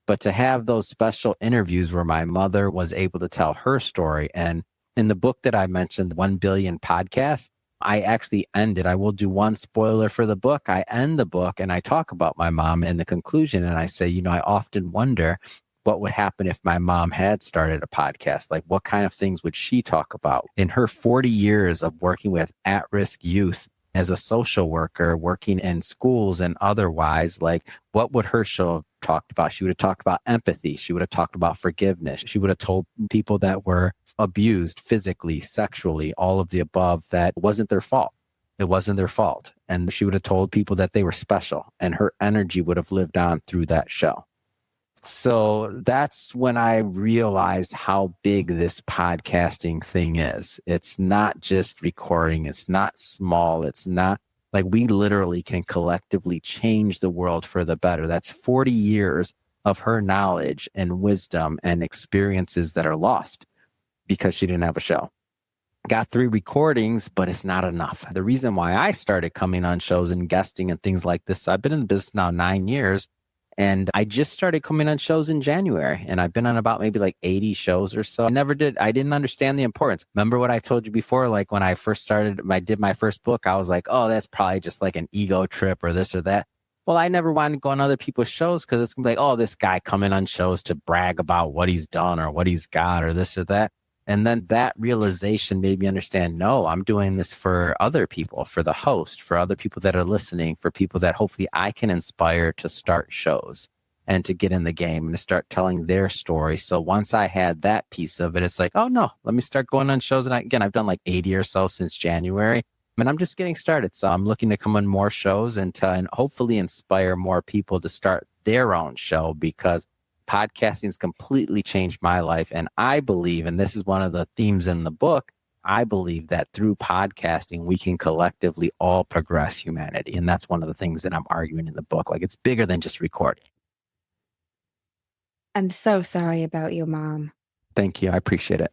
But to have those special interviews where my mother was able to tell her story. And in the book that I mentioned, 1 Billion Podcasts, I actually ended, I will do one spoiler for the book. I end the book and I talk about my mom in the conclusion. And I say, I often wonder what would happen if my mom had started a podcast. Like, what kind of things would she talk about? In her 40 years of working with at-risk youth as a social worker, working in schools and otherwise, like, what would her show have talked about? She would have talked about empathy. She would have talked about forgiveness. She would have told people that were abused physically, sexually, all of the above, that it wasn't their fault. It wasn't their fault. And she would have told people that they were special, and her energy would have lived on through that show. So that's when I realized how big this podcasting thing is. It's not just recording. It's not small. It's not like we literally can collectively change the world for the better. That's 40 years of her knowledge and wisdom and experiences that are lost because she didn't have a show. Got 3 recordings, but it's not enough. The reason why I started coming on shows and guesting and things like this, I've been in the business now 9 years. And I just started coming on shows in January, and I've been on about maybe like 80 shows or so. I didn't understand the importance. Remember what I told you before? Like when I first started, I did my first book, I was like, oh, that's probably just like an ego trip or this or that. Well, I never wanted to go on other people's shows because it's going to be like, oh, this guy coming on shows to brag about what he's done or what he's got or this or that. And then that realization made me understand, no, I'm doing this for other people, for the host, for other people that are listening, for people that hopefully I can inspire to start shows and to get in the game and to start telling their story. So once I had that piece of it, it's like, oh no, let me start going on shows. And again, I've done like 80 or so since January. I mean, I'm just getting started. So I'm looking to come on more shows and hopefully inspire more people to start their own show, because podcasting has completely changed my life. And I believe, and this is one of the themes in the book, I believe that through podcasting, we can collectively all progress humanity. And that's one of the things that I'm arguing in the book. Like, it's bigger than just recording.
I'm so sorry about your mom.
Thank you. I appreciate it.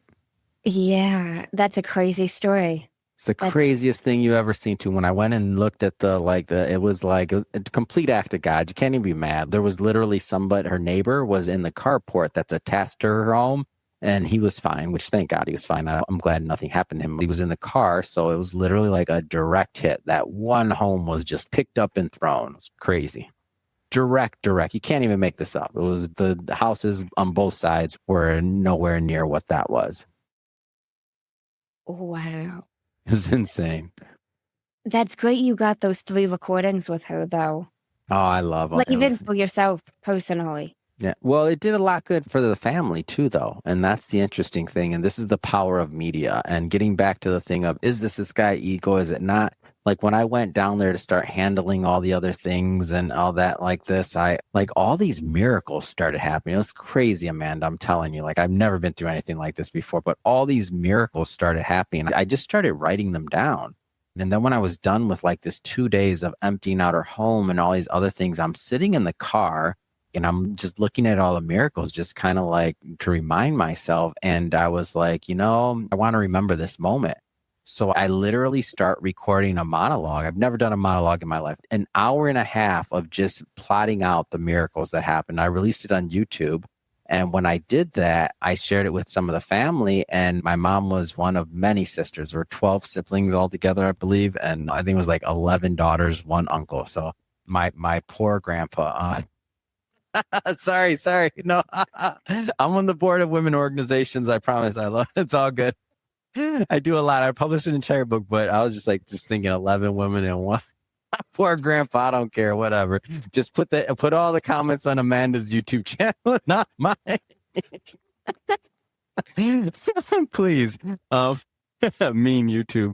Yeah, that's a crazy story.
It's the craziest thing you ever seen too. When I went and looked at it was a complete act of God. You can't even be mad. There was literally somebody, her neighbor was in the carport that's attached to her home, and he was fine, which thank God he was fine. I'm glad nothing happened to him. He was in the car. So it was literally like a direct hit. That one home was just picked up and thrown. It was crazy. Direct. You can't even make this up. It was the houses on both sides were nowhere near what that was.
Wow.
It was insane.
That's great you got those 3 recordings with her, though.
Oh, I love them.
Like, even for yourself personally.
Yeah. Well, it did a lot good for the family too, though. And that's the interesting thing. And this is the power of media. And getting back to the thing of, is this guy ego? Is it not? Like when I went down there to start handling all the other things and all that like this, all these miracles started happening. It was crazy, Amanda. I'm telling you, like, I've never been through anything like this before, but all these miracles started happening. I just started writing them down. And then when I was done with like this 2 days of emptying out her home and all these other things, I'm sitting in the car and I'm just looking at all the miracles, just kind of like to remind myself. And I was like, I want to remember this moment. So I literally start recording a monologue. I've never done a monologue in my life. An hour and a half of just plotting out the miracles that happened. I released it on YouTube. And when I did that, I shared it with some of the family. And my mom was one of many sisters. There were 12 siblings altogether, I believe. And I think it was like 11 daughters, 1 uncle. So my poor grandpa. Sorry. No, I'm on the board of women organizations. I promise. I love it. It's all good. I do a lot. I published an entire book, but I was just thinking 11 women in one. Poor grandpa, I don't care, whatever. Just put all the comments on Amanda's YouTube channel, not mine. Please. Mean YouTube.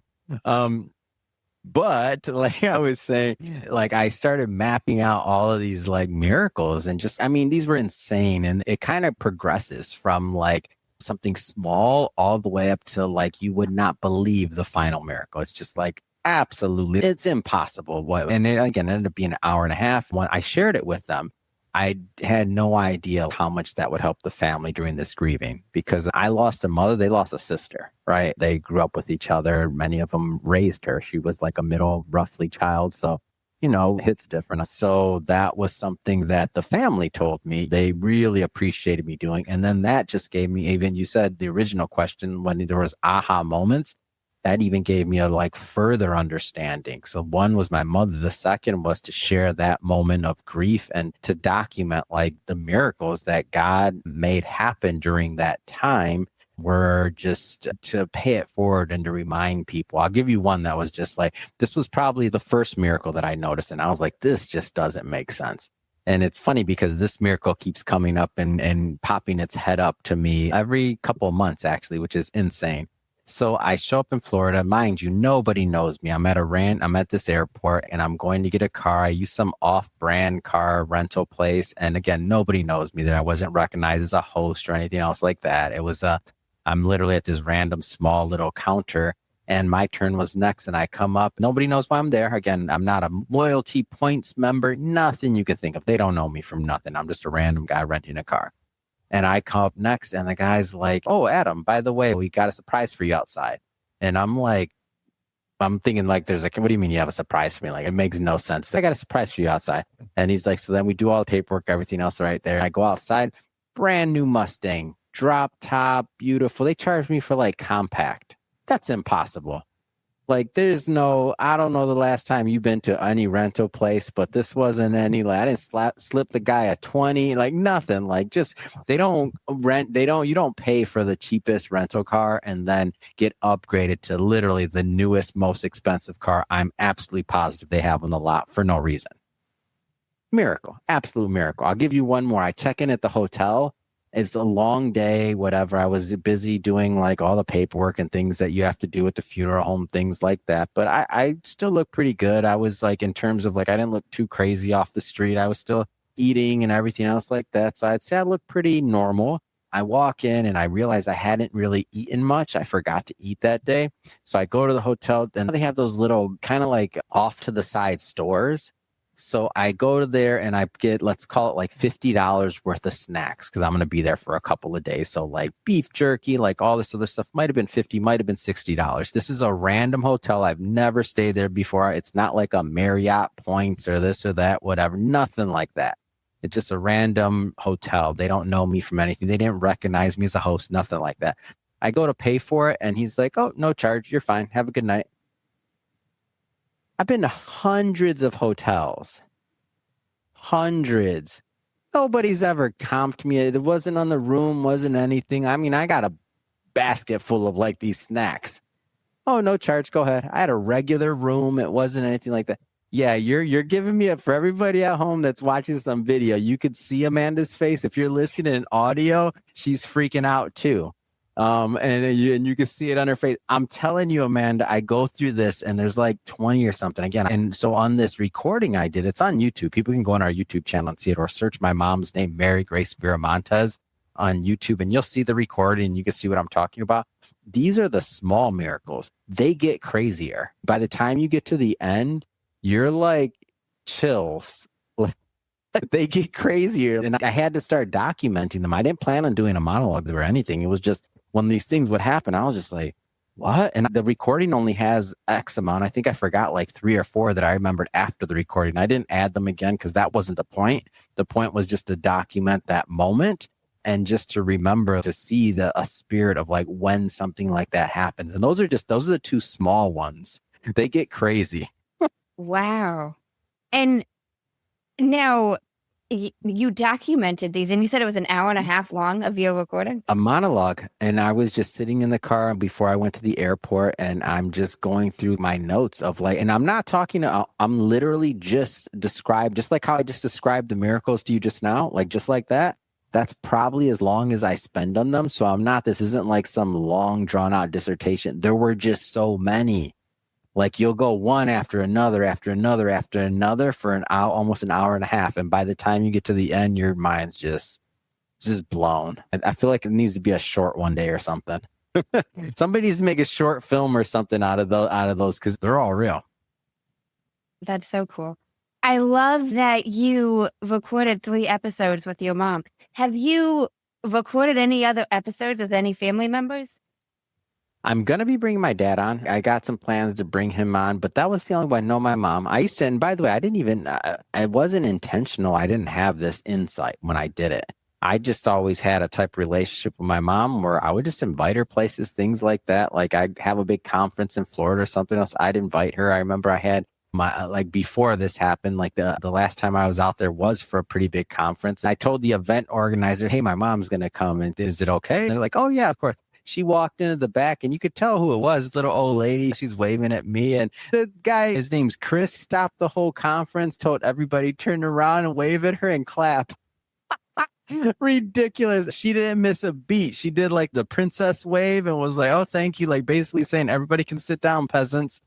But like I was saying, like I started mapping out all of these like miracles and just, I mean, these were insane. And it kind of progresses from like something small all the way up to like you would not believe the final miracle. It's just like, absolutely, it's impossible. And it, again, ended up being an hour and a half. When I shared it with them, I had no idea how much that would help the family during this grieving, because I lost a mother. They lost a sister, right? They grew up with each other. Many of them raised her. She was like a middle, roughly child. So, you know, it's different. So that was something that the family told me they really appreciated me doing. And then that just gave me, even you said the original question, when there was aha moments, that even gave me a like further understanding. So one was my mother. The second was to share that moment of grief and to document like the miracles that God made happen during that time, were just to pay it forward and to remind people. I'll give you one that was just like, this was probably the first miracle that I noticed. And I was like, this just doesn't make sense. And it's funny because this miracle keeps coming up and popping its head up to me every couple of months, actually, which is insane. So I show up in Florida. Mind you, nobody knows me. I'm at this airport and I'm going to get a car. I use some off-brand car rental place. And again, nobody knows me there. I wasn't recognized as a host or anything else like that. It was I'm literally at this random small little counter and my turn was next. And I come up. Nobody knows why I'm there. Again, I'm not a loyalty points member, nothing you could think of. They don't know me from nothing. I'm just a random guy renting a car. And I come up next and the guy's like, oh, Adam, by the way, we got a surprise for you outside. And I'm like, I'm thinking like, there's like, what do you mean you have a surprise for me? Like, it makes no sense. I got a surprise for you outside. And he's like, so then we do all the paperwork, everything else right there. I go outside, brand new Mustang, drop top, beautiful. They charge me for like compact. That's impossible. Like, there's no, I don't know the last time you've been to any rental place, but this wasn't any, like, I didn't slip the guy a 20, like nothing. Like, just, you don't pay for the cheapest rental car and then get upgraded to literally the newest, most expensive car. I'm absolutely positive they have on the lot for no reason. Miracle, absolute miracle. I'll give you one more. I check in at the hotel. It's a long day, whatever. I was busy doing like all the paperwork and things that you have to do at the funeral home, things like that. But I still look pretty good. I was like, in terms of like, I didn't look too crazy off the street. I was still eating and everything else like that. So I'd say I look pretty normal. I walk in and I realize I hadn't really eaten much. I forgot to eat that day. So I go to the hotel and they have those little kind of like off to the side stores. So I go to there and I get, let's call it like $50 worth of snacks because I'm going to be there for a couple of days. So like beef jerky, like all this other stuff might have been $50, might have been $60. This is a random hotel. I've never stayed there before. It's not like a Marriott Points or this or that, whatever. Nothing like that. It's just a random hotel. They don't know me from anything. They didn't recognize me as a host, nothing like that. I go to pay for it and he's like, oh, no charge. You're fine. Have a good night. I've been to hundreds of hotels. Hundreds. Nobody's ever comped me. It wasn't on the room, wasn't anything. I mean, I got a basket full of like these snacks. Oh, no charge. Go ahead. I had a regular room. It wasn't anything like that. Yeah, you're giving me it for everybody at home that's watching some video. You could see Amanda's face. If you're listening in audio, she's freaking out too. And you can see it on her face. I'm telling you, Amanda, I go through this and there's like 20 or something again. And so on this recording I did, it's on YouTube. People can go on our YouTube channel and see it, or search my mom's name, Mary Grace Viramontes, on YouTube, and you'll see the recording and you can see what I'm talking about. These are the small miracles. They get crazier. By the time you get to the end, you're like chills. They get crazier. And I had to start documenting them. I didn't plan on doing a monologue or anything. It was just when these things would happen, I was just like, what? And the recording only has X amount. I think I forgot like 3 or 4 that I remembered after the recording. I didn't add them again because that wasn't the point. The point was just to document that moment and just to remember to see a spirit of like when something like that happens. And those are the 2 small ones. They get crazy.
Wow. And now you documented these and you said it was an hour and a half long of your recording?
A monologue. And I was just sitting in the car before I went to the airport and I'm just going through my notes of like, and I'm not talking, I'm literally just like how I just described the miracles to you just now, like just like that. That's probably as long as I spend on them. So this isn't like some long drawn out dissertation. There were just so many. Like you'll go one after another, after another, after another for an hour, almost an hour and a half. And by the time you get to the end, your mind's just blown. I feel like it needs to be a short one day or something. Somebody needs to make a short film or something out of those because they're all real.
That's so cool. I love that you recorded 3 episodes with your mom. Have you recorded any other episodes with any family members?
I'm going to be bringing my dad on. I got some plans to bring him on, but that was the only one. No, my mom. I used to, and by the way, I didn't even, it wasn't intentional. I didn't have this insight when I did it. I just always had a type of relationship with my mom where I would just invite her places, things like that. Like I'd have a big conference in Florida or something else. I'd invite her. I remember I had like before this happened, like the last time I was out there was for a pretty big conference. I told the event organizer, hey, my mom's going to come and is it okay? And they're like, oh yeah, of course. She walked into the back and you could tell who it was, little old lady. She's waving at me. And the guy, his name's Chris, stopped the whole conference, told everybody turn around and wave at her and clap. Ridiculous. She didn't miss a beat. She did like the princess wave and was like, oh, thank you. Like basically saying everybody can sit down, peasants.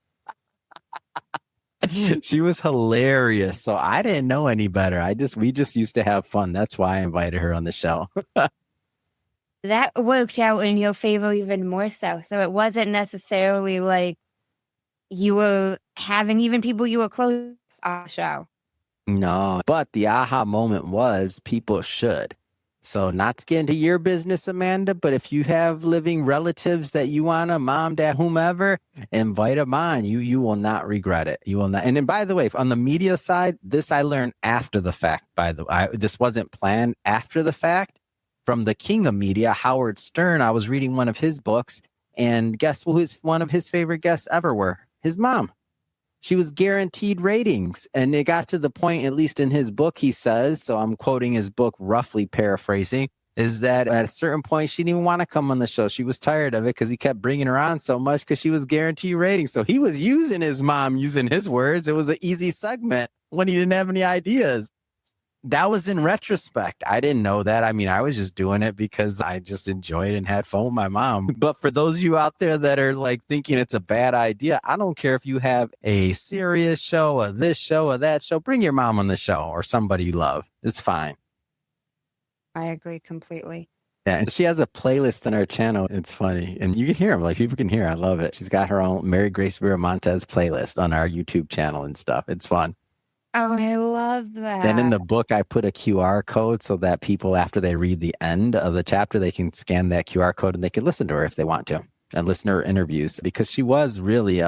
She was hilarious. So I didn't know any better. We just used to have fun. That's why I invited her on the show.
That worked out in your favor even more so. So it wasn't necessarily like you were having even people you were close on the show.
No, but the aha moment was people should. So not to get into your business, Amanda, but if you have living relatives that you want to, mom, dad, whomever, invite them on. You will not regret it. You will not. And then, by the way, on the media side, this I learned after the fact, by the way. This wasn't planned after the fact. From the king of media, Howard Stern, I was reading one of his books, and guess who one of his favorite guests ever were? His mom. She was guaranteed ratings. And it got to the point, at least in his book, he says, so I'm quoting his book, roughly paraphrasing, is that at a certain point, she didn't even want to come on the show. She was tired of it because he kept bringing her on so much because she was guaranteed ratings. So he was using his mom, using his words. It was an easy segment when he didn't have any ideas. That was in retrospect. I didn't know that. I mean, I was just doing it because I just enjoyed and had fun with my mom. But for those of you out there that are like thinking it's a bad idea, I don't care if you have a serious show or this show or that show, bring your mom on the show or somebody you love. It's fine.
I agree completely.
Yeah, and she has a playlist on her channel. It's funny. And you can hear them. Like people can hear. I love it. She's got her own Mary Grace Vera Montez playlist on our YouTube channel and stuff. It's fun.
Oh, I love that.
Then in the book, I put a QR code so that people, after they read the end of the chapter, they can scan that QR code and they can listen to her if they want to and listen to her interviews because she was really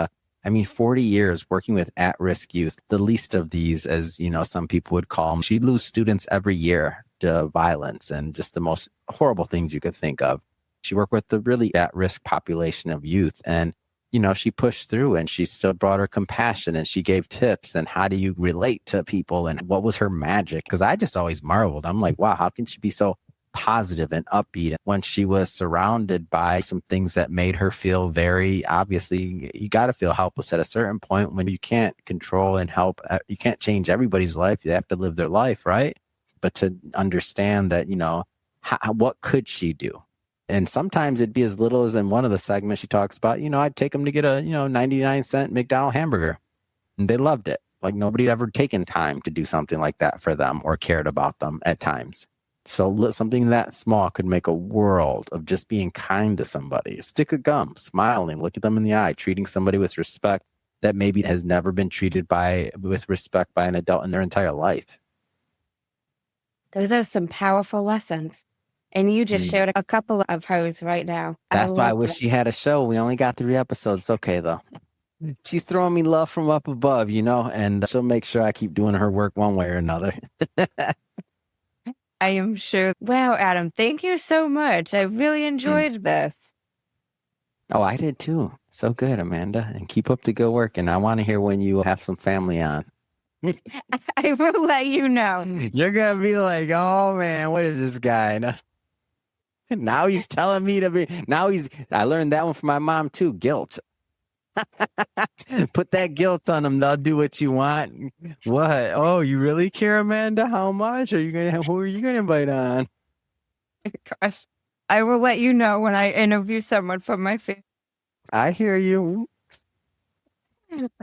40 years working with at-risk youth, the least of these, as you know, some people would call them. She'd lose students every year to violence and just the most horrible things you could think of. She worked with the really at-risk population of youth and you know, she pushed through and she still brought her compassion and she gave tips and how do you relate to people and what was her magic? Because I just always marveled. I'm like, wow, how can she be so positive and upbeat when she was surrounded by some things that made her feel very obviously you got to feel helpless at a certain point when you can't control and help. You can't change everybody's life. You have to live their life, right? But to understand that, you know, what could she do? And sometimes it'd be as little as in one of the segments she talks about, you know, I'd take them to get a, 99-cent McDonald's hamburger. And they loved it. Like nobody had ever taken time to do something like that for them or cared about them at times. So something that small could make a world of just being kind to somebody. A stick of gum, smiling, look at them in the eye, treating somebody with respect that maybe has never been treated with respect by an adult in their entire life.
Those are some powerful lessons. And you just shared a couple of hers right now.
That's why I wish she had a show. We only got 3 episodes. It's okay, though. She's throwing me love from up above, and she'll make sure I keep doing her work one way or another.
I am sure. Wow, Adam, thank you so much. I really enjoyed this.
Oh, I did too. So good, Amanda. And keep up the good work. And I want to hear when you have some family on.
I will let you know.
You're going to be like, oh, man, what is this guy? Now he's telling me to be. I learned that one from my mom too. Guilt. Put that guilt on them. They'll do what you want. What? Oh, you really care, Amanda? How much? Who are you gonna invite on?
Gosh, I will let you know when I interview someone from my family.
I hear you.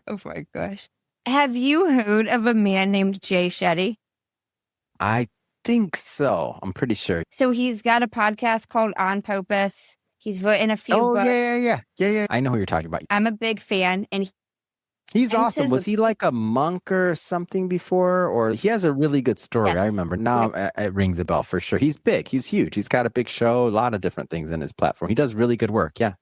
Oh my gosh. Have you heard of a man named Jay Shetty?
I think so. I'm pretty sure.
So he's got a podcast called On Purpose. He's written a few
Oh,
books.
yeah. I know who you're talking about.
I'm a big fan, and
He's awesome. Was he like a monk or something before? Or he has a really good story.
Yes.
I remember. Now it rings a bell for sure. He's big. He's huge. He's got a big show, a lot of different things in his platform. He does really good work. Yeah.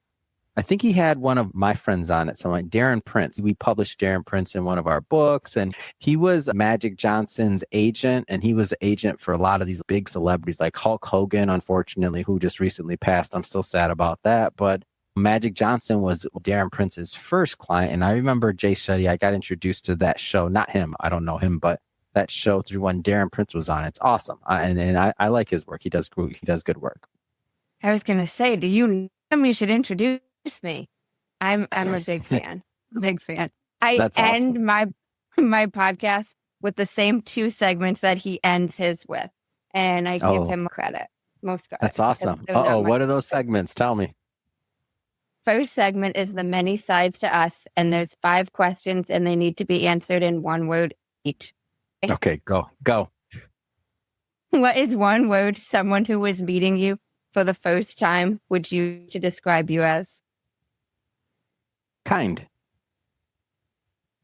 I think he had one of my friends on it, someone like Darren Prince. We published Darren Prince in one of our books, and he was Magic Johnson's agent, and he was the agent for a lot of these big celebrities like Hulk Hogan, unfortunately, who just recently passed. I'm still sad about that, but Magic Johnson was Darren Prince's first client. And I remember Jay Shetty, I got introduced to that show, not him, I don't know him, but that show through when Darren Prince was on. It's awesome. And I like his work. He does good work.
I was going to say, do you know you should introduce me? I'm a big fan. Big fan.
That's
end
awesome.
my podcast with the same 2 segments that he ends his with. And I give him credit. Most credit.
That's awesome. What are those segments? Tell me.
First segment is the many sides to us, and there's 5 questions, and they need to be answered in 1 word each.
Okay, go.
What is 1 word someone who was meeting you for the first time would use to describe you as?
Kind.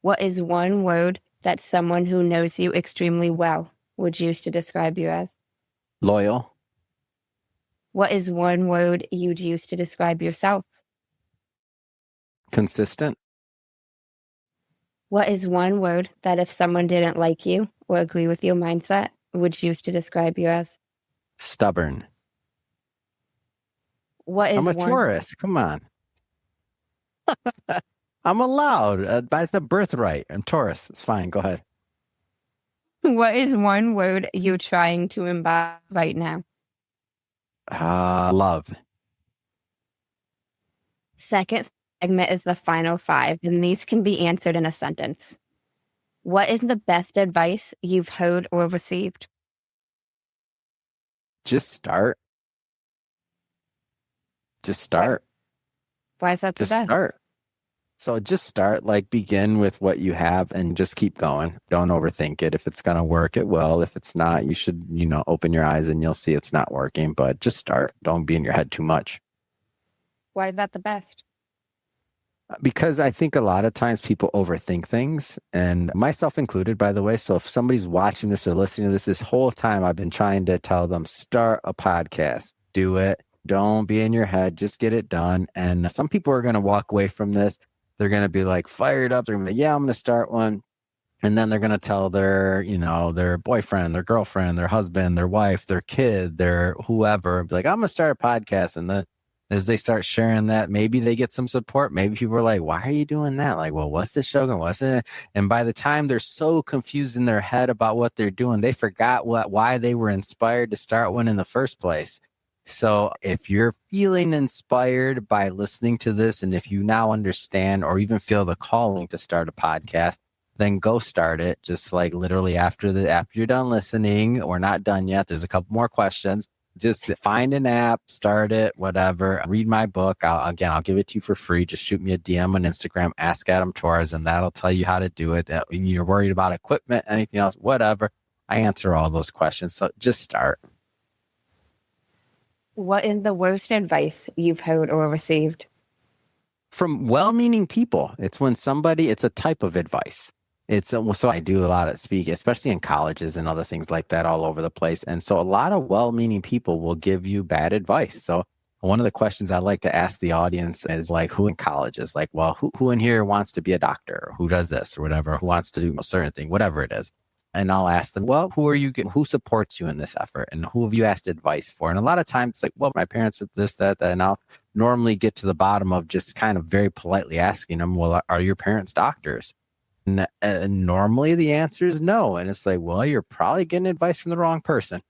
What is 1 word that someone who knows you extremely well would use to describe you as?
Loyal.
What is 1 word you'd use to describe yourself?
Consistent.
What is 1 word that if someone didn't like you or agree with your mindset would use to describe you as?
Stubborn.
What is
I'm a Taurus. Come on. I'm allowed. By the birthright. I'm Taurus. It's fine. Go ahead.
What is 1 word you're trying to embody right now?
Love.
Second segment is the final 5, and these can be answered in a sentence. What is the best advice you've heard or received?
Just start.
Why is that the best?
Start. So just start, begin with what you have and just keep going. Don't overthink it. If it's going to work, it will. If it's not, you should, open your eyes and you'll see it's not working, but just start. Don't be in your head too much.
Why is that the best?
Because I think a lot of times people overthink things, and myself included, by the way. So if somebody's watching this or listening to this whole time, I've been trying to tell them, start a podcast, do it. Don't be in your head. Just get it done. And some people are going to walk away from this. They're going to be fired up. They're going to be yeah, I'm going to start one. And then they're going to tell their, their boyfriend, their girlfriend, their husband, their wife, their kid, their whoever, be I'm going to start a podcast. And then as they start sharing that, maybe they get some support. Maybe people are like, why are you doing that? Well, what's this show going? What's it? And by the time they're so confused in their head about what they're doing, they forgot why they were inspired to start one in the first place. So if you're feeling inspired by listening to this, and if you now understand or even feel the calling to start a podcast, then go start it. Just literally after you're done listening, or not done yet, there's a couple more questions. Just find an app, start it, whatever. Read my book. I'll give it to you for free. Just shoot me a DM on Instagram, ask Adam Torres, and that'll tell you how to do it. When you're worried about equipment, anything else, whatever, I answer all those questions. So just start.
What is the worst advice you've heard or received?
From well-meaning people. It's when it's a type of advice. So I do a lot of speaking, especially in colleges and other things like that all over the place. And so a lot of well-meaning people will give you bad advice. So one of the questions I like to ask the audience is who in colleges? Who in here wants to be a doctor? Or who does this or whatever? Who wants to do a certain thing, whatever it is? And I'll ask them, who supports you in this effort? And who have you asked advice for? And a lot of times it's my parents are this, that. And I'll normally get to the bottom of just kind of very politely asking them, are your parents doctors? And normally the answer is no. And it's you're probably getting advice from the wrong person.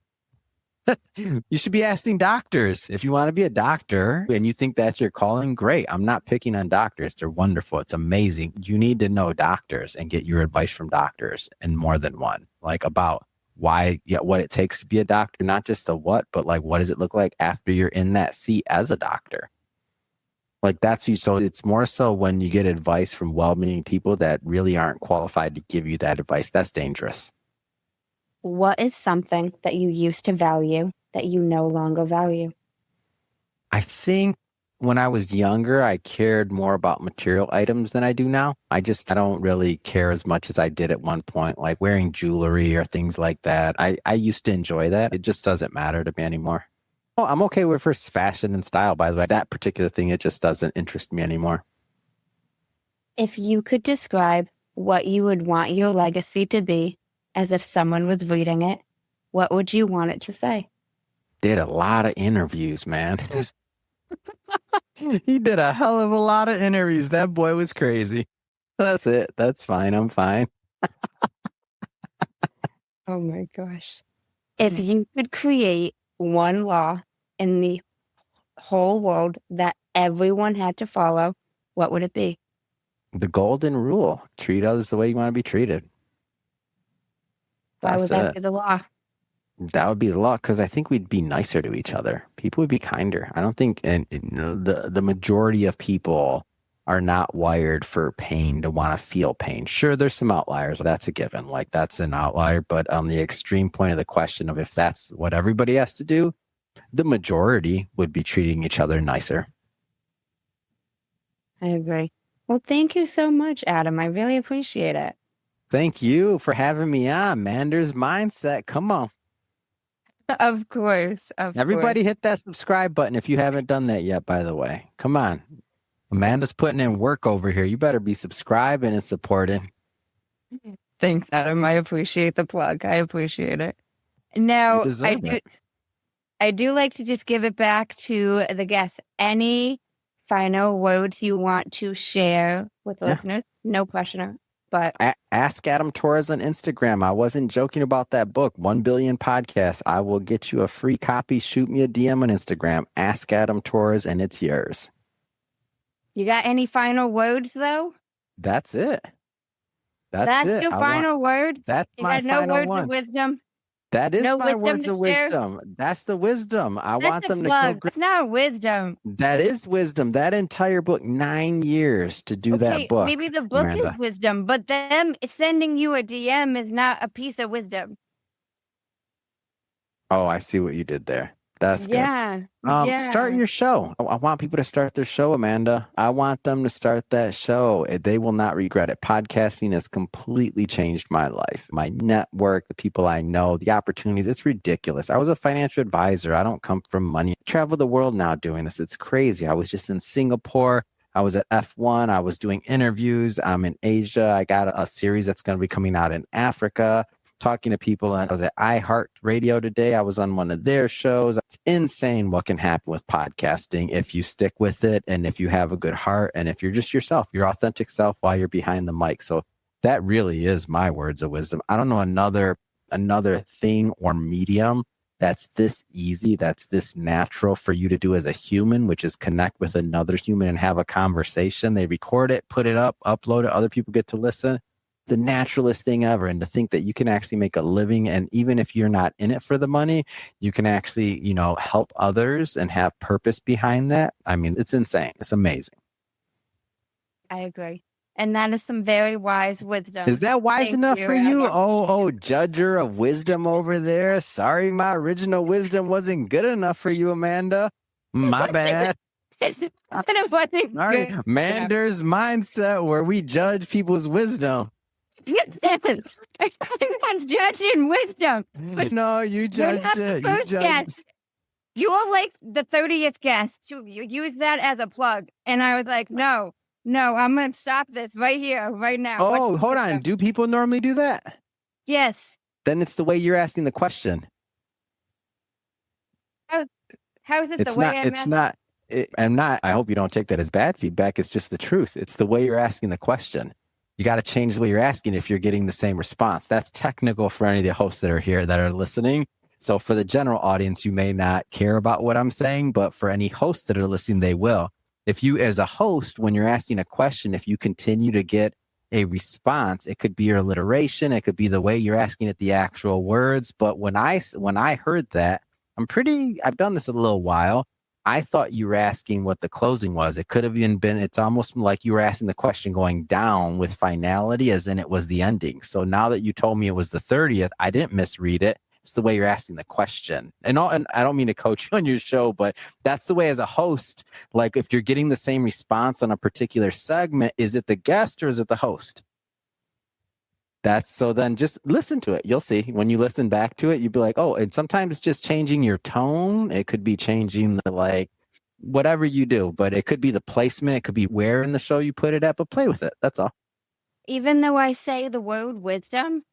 You should be asking doctors. If you want to be a doctor and you think that's your calling, great. I'm not picking on doctors. They're wonderful. It's amazing. You need to know doctors and get your advice from doctors, and more than one, about what it takes to be a doctor, not just the what, but like, what does it look like after you're in that seat as a doctor? Like that's you. So it's more so when you get advice from well-meaning people that really aren't qualified to give you that advice. That's dangerous.
What is something that you used to value that you no longer value?
I think when I was younger, I cared more about material items than I do now. I don't really care as much as I did at one point, like wearing jewelry or things like that. I used to enjoy that. It just doesn't matter to me anymore. Oh, I'm okay with first fashion and style, by the way. That particular thing, it just doesn't interest me anymore.
If you could describe what you would want your legacy to be as if someone was reading it, what would you want it to say?
Did a lot of interviews, man. He did a hell of a lot of interviews. That boy was crazy. That's it. That's fine. I'm fine.
Oh my gosh. If you could create one law in the whole world that everyone had to follow, what would it be?
The golden rule. Treat others the way you want to be treated.
Why would that be the law?
That would be the law, because I think we'd be nicer to each other. People would be kinder. I don't think, the majority of people are not wired for pain, to want to feel pain. Sure, there's some outliers. That's a given. Like that's an outlier. But on the extreme point of the question of if that's what everybody has to do, the majority would be treating each other nicer.
I agree. Well, thank you so much, Adam. I really appreciate it.
Thank you for having me on. Mander's Mindset. Come on.
Of course.
Everybody hit that subscribe button if you haven't done that yet, by the way. Come on. Amanda's putting in work over here. You better be subscribing and supporting.
Thanks, Adam. I appreciate the plug. I appreciate it. Now, I do like to just give it back to the guests. Any final words you want to share with the listeners? No pressure. But
ask Adam Torres on Instagram. I wasn't joking about that book, 1 Billion Podcasts. I will get you a free copy. Shoot me a DM on Instagram. Ask Adam Torres, and it's yours.
You got any final words, though?
That's it.
That's it. Your final word?
That's my final one.
No words of wisdom?
That is my words of wisdom. That's the wisdom. I want them to go.
It's not wisdom.
That is wisdom. That entire book, 9 years to do that book.
Maybe the book is wisdom, but them sending you a DM is not a piece of wisdom. Oh,
I see what you did there. That's good.
Yeah.
Start your show. I want people to start their show, Amanda. I want them to start that show. They will not regret it. Podcasting has completely changed my life, my network, the people I know, the opportunities. It's ridiculous. I was a financial advisor. I don't come from money. I travel the world now doing this. It's crazy. I was just in Singapore. I was at F1. I was doing interviews. I'm in Asia. I got a series that's going to be coming out in Africa. Talking to people, and I was at iHeartRadio today. I was on one of their shows. It's insane what can happen with podcasting if you stick with it, and if you have a good heart, and if you're just yourself, your authentic self while you're behind the mic. So that really is my words of wisdom. I don't know another thing or medium that's this easy, that's this natural for you to do as a human, which is connect with another human and have a conversation. They record it, put it up, upload it, other people get to listen. The naturalest thing ever. And to think that you can actually make a living, and even if you're not in it for the money, you can actually, help others and have purpose behind that. I mean, it's insane. It's amazing.
I agree. And that is some very wise wisdom.
Is that wise enough for you? Oh, judger of wisdom over there. Sorry, my original wisdom wasn't good enough for you, Amanda. My bad. Sorry. Mander's Mindset, where we judge people's wisdom.
I'm not judging wisdom.
No, you judged it. You judged.
You're like the 30th guest. You use that as a plug. And I was like, no, I'm going to stop this right here, right now.
Oh, hold on. Do people normally do that?
Yes.
Then it's the way you're asking the question.
How is it the way I'm asking?
I'm not. I hope you don't take that as bad feedback. It's just the truth. It's the way you're asking the question. You got to change the way you're asking if you're getting the same response. That's technical for any of the hosts that are here that are listening. So for the general audience, you may not care about what I'm saying, but for any hosts that are listening, they will. If you, as a host, when you're asking a question, if you continue to get a response. It could be your alliteration. It could be the way you're asking it, the actual words. But when I heard that, I've done this a little while. I thought you were asking what the closing was. It could have even been, it's almost like you were asking the question going down with finality as in it was the ending. So now that you told me it was the 30th, I didn't misread it. It's the way you're asking the question. And I don't mean to coach you on your show, but that's the way as a host, like if you're getting the same response on a particular segment, is it the guest or is it the host? So then just listen to it. You'll see when you listen back to it, you'll be like, oh, and sometimes it's just changing your tone. It could be changing the, like, whatever you do, but it could be the placement. It could be where in the show you put it at, but play with it. That's all.
Even though I say the word wisdom,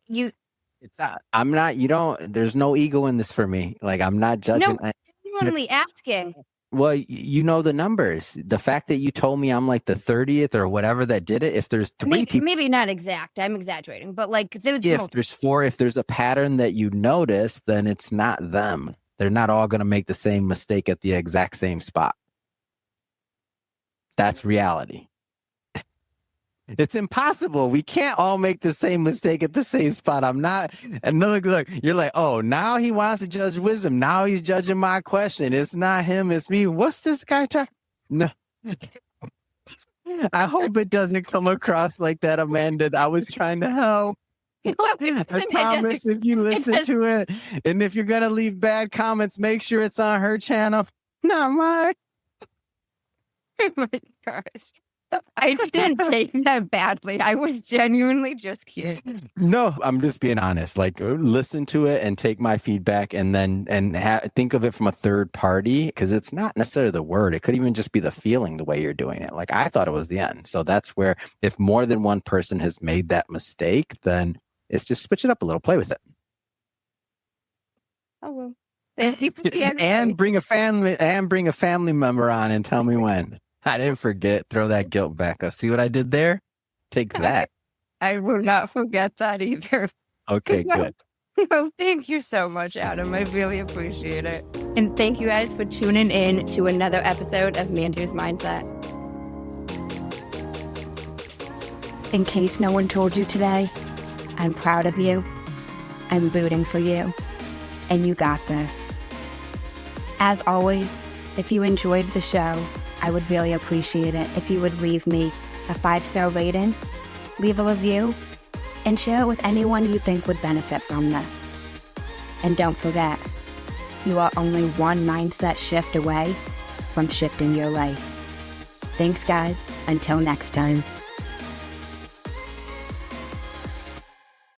It's not, I'm not, there's no ego in this for me. Like, I'm not judging.
No, genuinely asking.
Well, you know the numbers. The fact that you told me I'm like the 30th or whatever that did it, if there's three people.
Maybe not exact. I'm exaggerating. But like,
if there's four, if there's a pattern that you notice, then it's not them. They're not all going to make the same mistake at the exact same spot. That's reality. It's impossible. We can't all make the same mistake at the same spot. I'm not. And look, you're like, oh, now he wants to judge wisdom. Now he's judging my question. It's not him. It's me. What's this guy talking? No. I hope it doesn't come across like that, Amanda. I was trying to help. I promise if you listen to it. And if you're going to leave bad comments, make sure it's on her channel, not mine.
Oh my gosh. I didn't take that badly. I was genuinely just kidding.
No, I'm just being honest. Like, listen to it and take my feedback, and then think of it from a third party, because it's not necessarily the word. It could even just be the feeling, the way you're doing it. Like, I thought it was the end. So that's where, if more than one person has made that mistake, then it's just switch it up a little, play with it.
Oh well.
And bring a family member on and tell me when. I didn't forget. Throw that guilt back up. See what I did there? Take that.
I will not forget that either.
Okay, good.
Well, thank you so much, Adam. I really appreciate it. And thank you guys for tuning in to another episode of Mandy's Mindset. In case no one told you today, I'm proud of you. I'm rooting for you. And you got this. As always, if you enjoyed the show, I would really appreciate it if you would leave me a 5-star rating, leave a review, and share it with anyone you think would benefit from this. And don't forget, you are only one mindset shift away from shifting your life. Thanks, guys. Until next time.